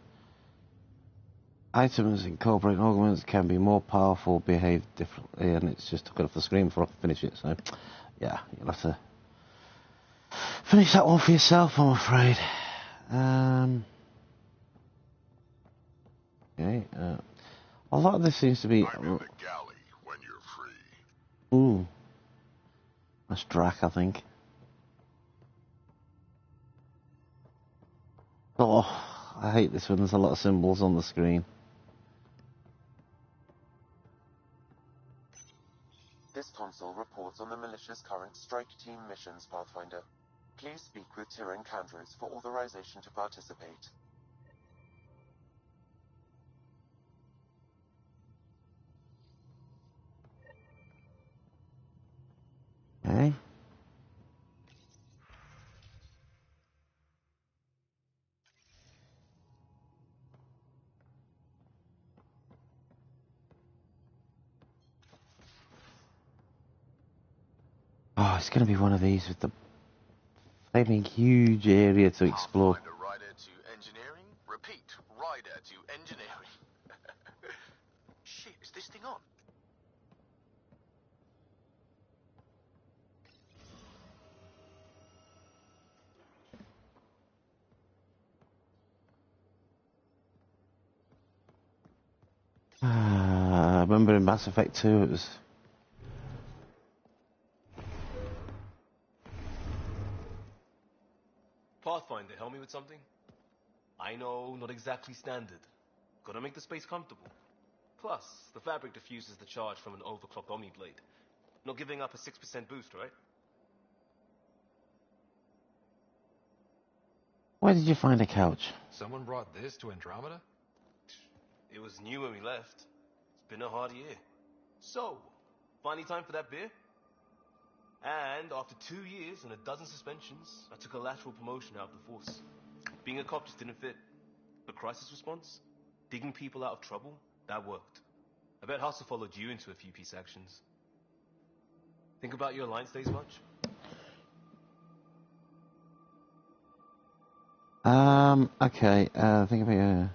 Items incorporating augments can be more powerful, behave differently, and it's just took it off the screen before I can finish it, so yeah, you'll have to finish that one for yourself, I'm afraid. Okay, a lot of this seems to be... I'm in the galley when you're free. Ooh. That's Drac, I think. Oh, I hate this one, there's a lot of symbols on the screen. This console reports on the militia's current strike team missions, Pathfinder. Please speak with Tyrann Candros for authorization to participate. Okay. Oh, it's going to be one of these with the flaming huge area to explore. Pathfinder rider to engineering. Repeat, rider to engineering. Shit, is this thing on? I remember in Mass Effect 2 it was... Pathfinder, help me with something? I know, not exactly standard. Gotta make the space comfortable. Plus, the fabric diffuses the charge from an overclocked Omni blade. Not giving up a 6% boost, right? Where did you find a couch? Someone brought this to Andromeda? It was new when we left. It's been a hard year. So, finally time for that beer? And after 2 years and a dozen suspensions, I took a lateral promotion out of the force. Being a cop just didn't fit. But crisis response, digging people out of trouble, that worked. I bet Hustle followed you into a few peace actions. Think about your Alliance days much? Okay, think about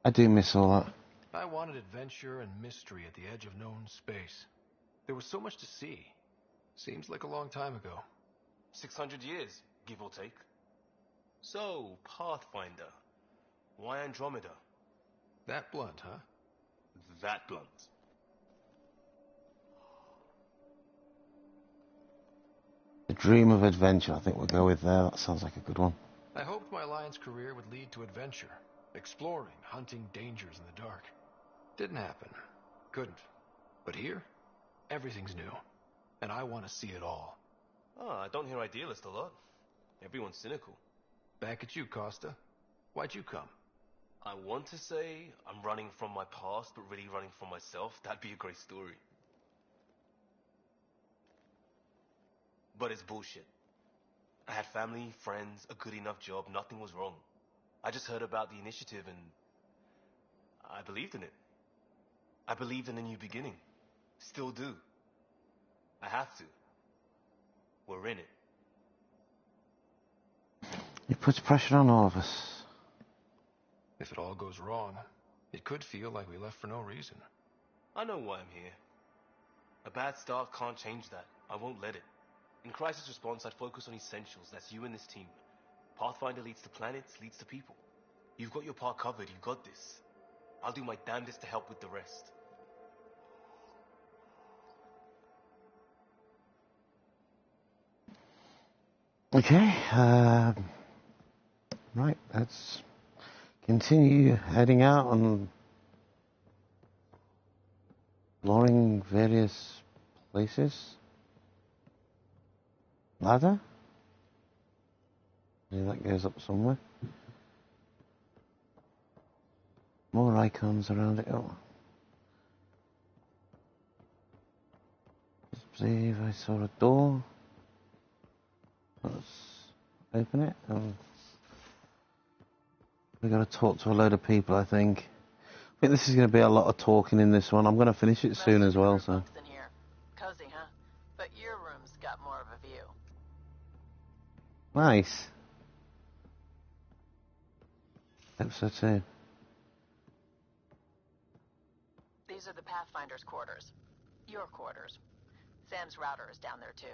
I do miss all that. I wanted adventure and mystery at the edge of known space. There was so much to see. Seems like a long time ago. 600 years, give or take. So, Pathfinder. Why Andromeda? That blunt, huh? That blunt. The dream of adventure, I think we'll go with there. That sounds like a good one. I hoped my Alliance career would lead to adventure. Exploring, hunting dangers in the dark. Didn't happen. Couldn't. But here, everything's new. And I want to see it all. Oh, I don't hear idealist a lot. Everyone's cynical. Back at you, Costa. Why'd you come? I want to say I'm running from my past, but really running from myself. That'd be a great story. But it's bullshit. I had family, friends, a good enough job, nothing was wrong. I just heard about the initiative and I believed in it. I believed in a new beginning. Still do. I have to. We're in it. It puts pressure on all of us. If it all goes wrong, it could feel like we left for no reason. I know why I'm here. A bad start can't change that. I won't let it. In crisis response, I'd focus on essentials. That's you and this team. Pathfinder leads to planets, leads to people. You've got your part covered. You got this. I'll do my damnedest to help with the rest. Okay, right, let's continue heading out and exploring various places. Ladder? Yeah, that goes up somewhere. More icons around it. Oh. Let's see if I saw a door. Let's open it. We've got to talk to a load of people, I think. I think this is going to be a lot of talking in this one. I'm going to finish it soon as well, so. In here. Cozy, huh? But your room's got more of a view. Nice. Hope so too. These are the Pathfinder's quarters. Your quarters. Sam's router is down there too.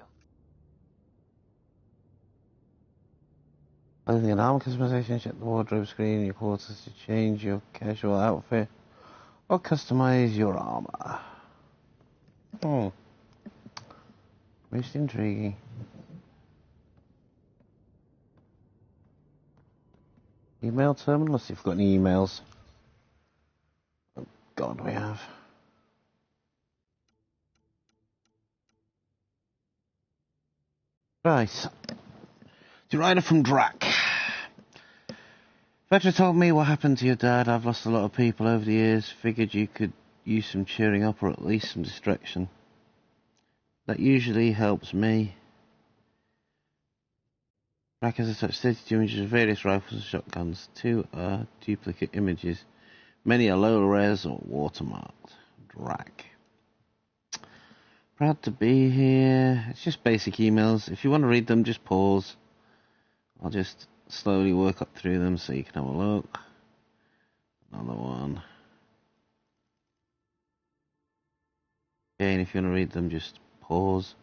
Clothing and armor customization. Check the wardrobe screen in your quarters to change your casual outfit or customize your armor. Most intriguing. Email terminal. Let's see if we've got any emails. Oh God, we have. Right. To Ryder from Drac. Vetra told me what happened to your dad. I've lost a lot of people over the years. Figured you could use some cheering up or at least some distraction. That usually helps me. Drac has attached 32 images of various rifles and shotguns. 2 are duplicate images. Many are low res or watermarked. Drac. Proud to be here. It's just basic emails. If you want to read them, just pause. I'll just slowly work up through them so you can have a look. Another one. Again, if you want to read them, just pause.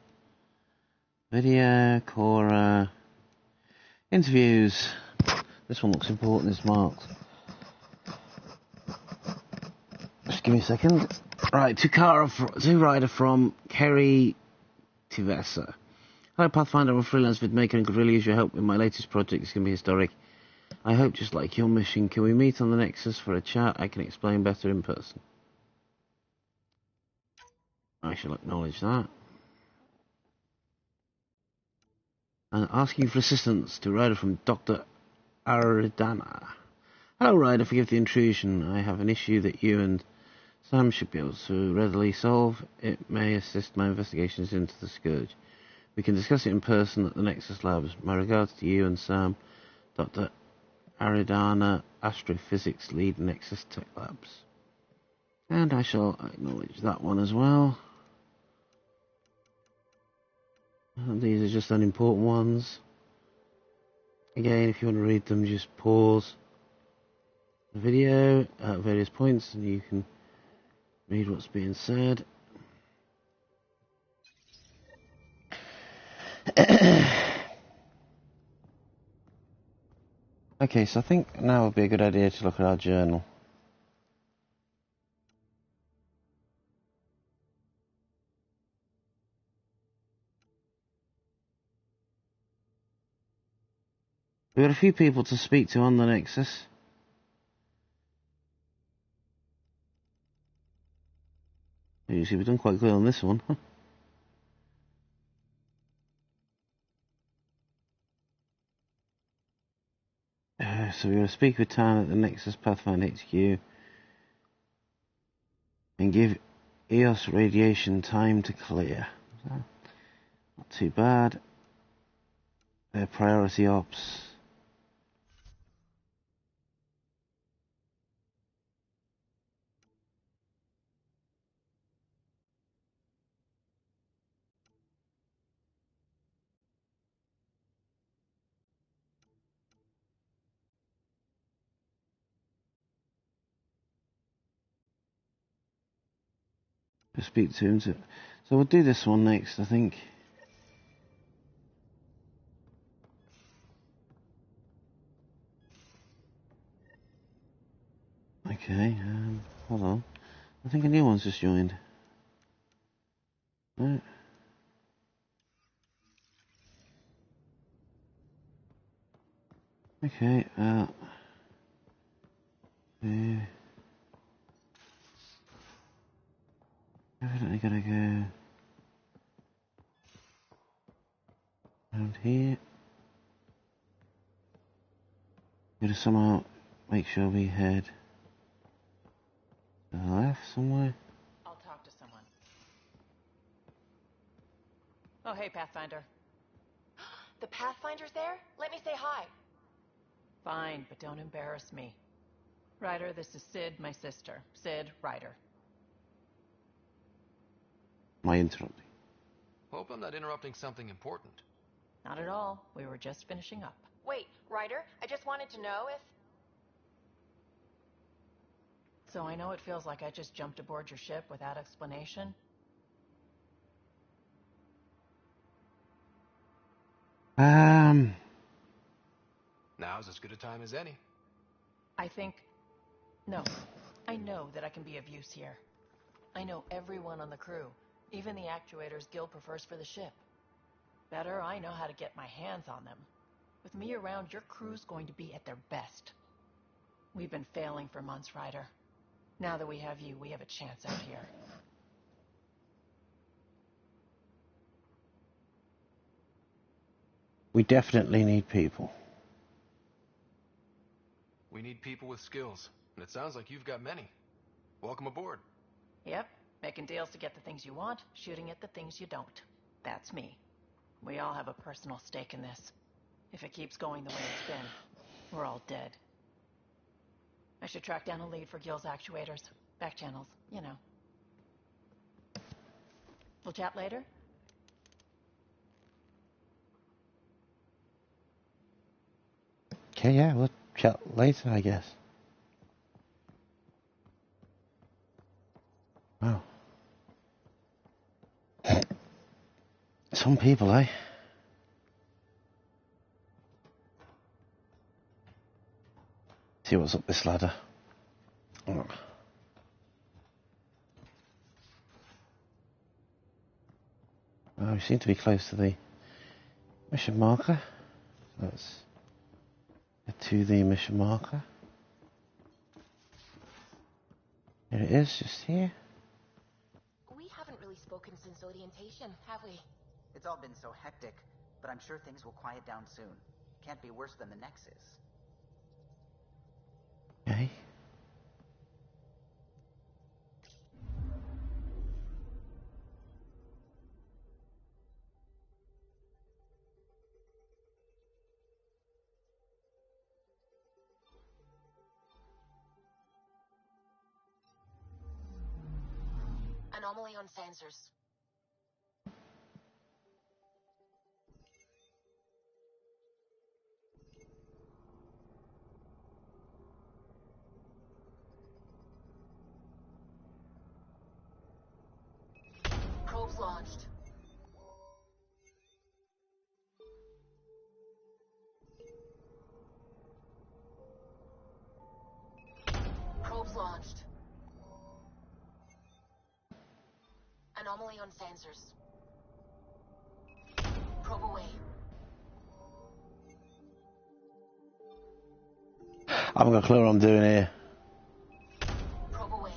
Video, Cora. Interviews. This one looks important, it's marked. Just give me a second. Right, to Ryder from Kerry Tivessa. Hello Pathfinder, I'm a freelance vidmaker and could really use your help with my latest project. It's going to be historic. I hope just like your mission. Can we meet on the Nexus for a chat? I can explain better in person. I shall acknowledge that. And asking for assistance to Ryder from Dr. Aridana. Hello Ryder, forgive the intrusion. I have an issue that you and Sam should be able to readily solve. It may assist my investigations into the Scourge. We can discuss it in person at the Nexus Labs. My regards to you and Sam, Dr. Aridana, Astrophysics Lead, Nexus Tech Labs. And I shall acknowledge that one as well. And these are just unimportant ones. Again, if you want to read them, just pause the video at various points and you can read what's being said. Okay, so I think now would be a good idea to look at our journal. We've got a few people to speak to on the Nexus. You see, we've done quite good on this one. So we're going to speak with Tan at the Nexus Pathfinder HQ and give EOS radiation time to clear. So, not too bad. Their priority ops. We'll speak to him. So we'll do this one next, I think. Okay, hold on. I think a new one's just joined. Right. Okay, evidently gotta go around here. Gotta somehow make sure we head to the left somewhere. I'll talk to someone. Oh, hey, Pathfinder. The Pathfinder's there? Let me say hi. Fine, but don't embarrass me. Ryder, this is Sid, my sister. Sid, Ryder. Am I interrupting? Hope I'm not interrupting something important. Not at all. We were just finishing up. Wait, Ryder, I just wanted to know if... So I know it feels like I just jumped aboard your ship without explanation. Now's as good a time as any. I think... No. I know that I can be of use here. I know everyone on the crew. Even the actuators Gil prefers for the ship. Better, I know how to get my hands on them. With me around, your crew's going to be at their best. We've been failing for months, Ryder. Now that we have you, we have a chance out here. We definitely need people. We need people with skills, and it sounds like you've got many. Welcome aboard. Yep, making deals to get the things you want, shooting at the things you don't. That's me. We all have a personal stake in this. If it keeps going the way it's been, we're all dead. I should track down a lead for Gil's actuators. Back channels, you know. We'll chat later? Okay, yeah, we'll chat later, I guess. Wow. Some people, eh? See what's up this ladder. Oh. Well, we seem to be close to the mission marker. Let's get to the mission marker. Here it is, just here. We haven't really spoken since orientation, have we? It's all been so hectic, but I'm sure things will quiet down soon. Can't be worse than the Nexus. Okay. Anomaly on sensors. Probes launched. Probes launched. Anomaly on sensors. Probe away. I haven't got a clue what I'm doing here. Probe away.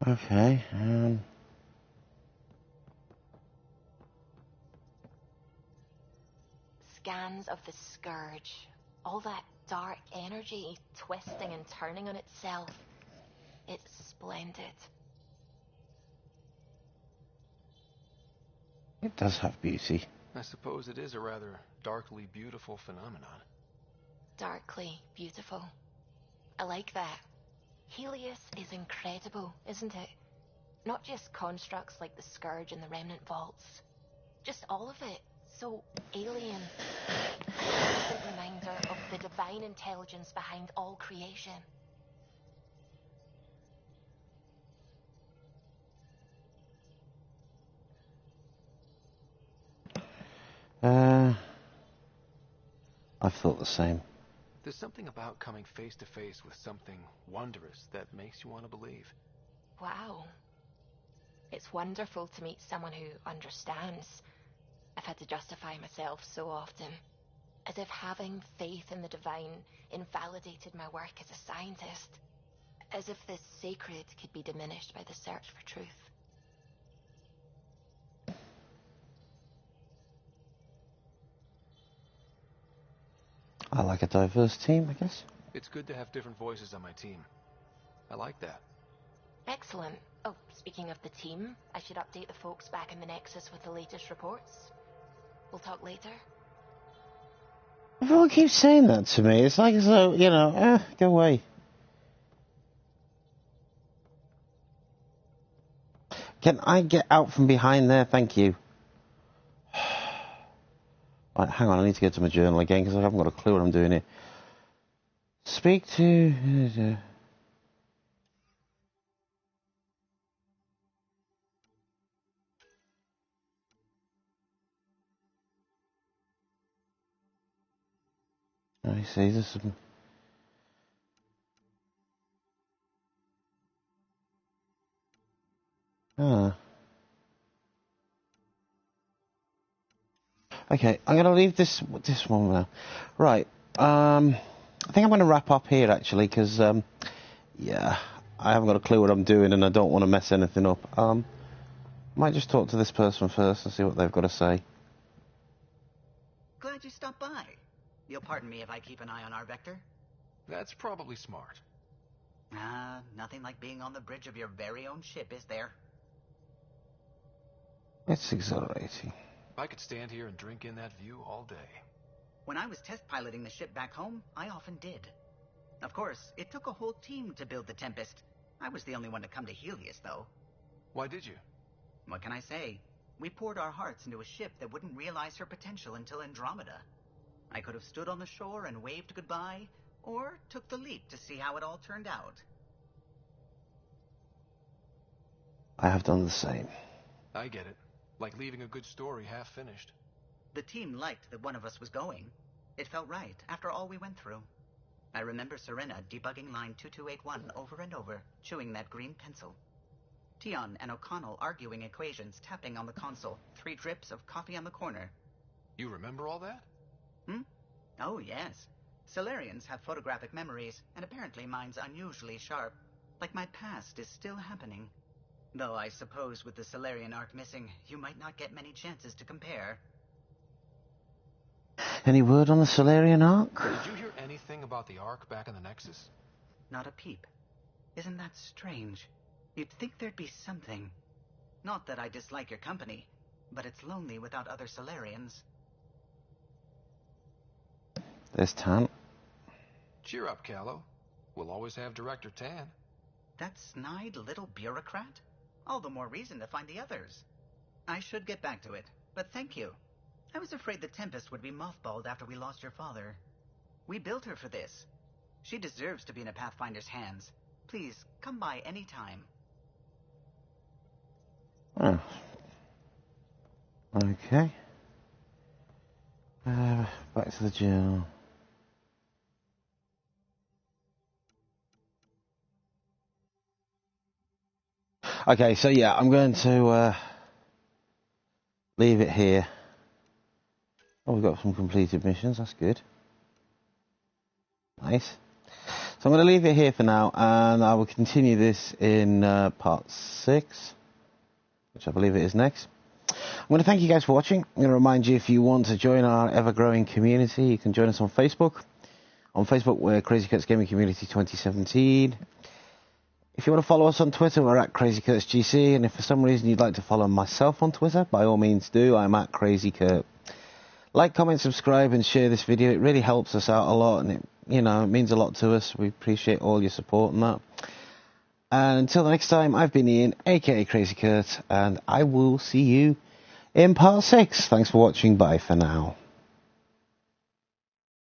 Okay, Scans of the Scourge. All that dark energy twisting and turning on itself. It's splendid. it does have beauty. I suppose it is a rather darkly beautiful phenomenon. Darkly beautiful. I like that. Helios is incredible, isn't it? Not just constructs like the Scourge and the Remnant Vaults. Just all of it. So alien. A constant reminder of the divine intelligence behind all creation. I thought the same. There's something about coming face to face with something wondrous that makes you want to believe. Wow. It's wonderful to meet someone who understands. I've had to justify myself so often. As if having faith in the divine invalidated my work as a scientist. As if the sacred could be diminished by the search for truth. I like a diverse team, I guess. It's good to have different voices on my team. I like that. Excellent. Oh, speaking of the team, I should update the folks back in the Nexus with the latest reports. We'll talk later. Everyone keeps saying that to me. It's like as though, you know, go away. Can I get out from behind there? Thank you. Right, hang on, I need to get to my journal again because I haven't got a clue what I'm doing here. Speak to... I see, there's some... Ah. Okay, I'm going to leave this one now. Right. I think I'm going to wrap up here, actually, because, yeah, I haven't got a clue what I'm doing and I don't want to mess anything up. Might just talk to this person first and see what they've got to say. Glad you stopped by. You'll pardon me if I keep an eye on our vector? That's probably smart. Nothing like being on the bridge of your very own ship, is there? It's exhilarating. I could stand here and drink in that view all day. When I was test piloting the ship back home, I often did. Of course, it took a whole team to build the Tempest. I was the only one to come to Helios, though. Why did you? What can I say? We poured our hearts into a ship that wouldn't realize her potential until Andromeda. I could have stood on the shore and waved goodbye, or took the leap to see how it all turned out. I have done the same. I get it. Like leaving a good story half finished. The team liked that one of us was going. It felt right after all we went through. I remember Serena debugging line 2281 over and over, chewing that green pencil. Tion and O'Connell arguing equations, tapping on the console, 3 drips of coffee on the corner. You remember all that? Oh, yes. Solarians have photographic memories, and apparently mine's unusually sharp. Like my past is still happening. Though I suppose with the Solarian arc missing, you might not get many chances to compare. Any word on the Solarian arc? Did you hear anything about the arc back in the Nexus? Not a peep. Isn't that strange? You'd think there'd be something. Not that I dislike your company, but it's lonely without other Solarians. There's Tan. Cheer up, Callow. We'll always have Director Tan. That snide little bureaucrat? All the more reason to find the others. I should get back to it, but thank you. I was afraid the Tempest would be mothballed after we lost your father. We built her for this. She deserves to be in a Pathfinder's hands. Please, come by any time. Oh. Okay. Back to the journal. Okay, so yeah, I'm going to leave it here. Oh, we've got some completed missions, that's good. Nice. So I'm going to leave it here for now, and I will continue this in part 6, which I believe it is next. I'm going to thank you guys for watching. I'm going to remind you, if you want to join our ever-growing community, you can join us on Facebook. On Facebook, we're CrazyKurt's Gaming Community 2017. If you want to follow us on Twitter, we're at CrazyKurt'sGC, and if for some reason you'd like to follow myself on Twitter, by all means do. I'm at CrazyKurt. Like, comment, subscribe, and share this video. It really helps us out a lot, and it means a lot to us. We appreciate all your support and that. And until the next time, I've been Ian, aka CrazyKurt, and I will see you in part 6. Thanks for watching. Bye for now.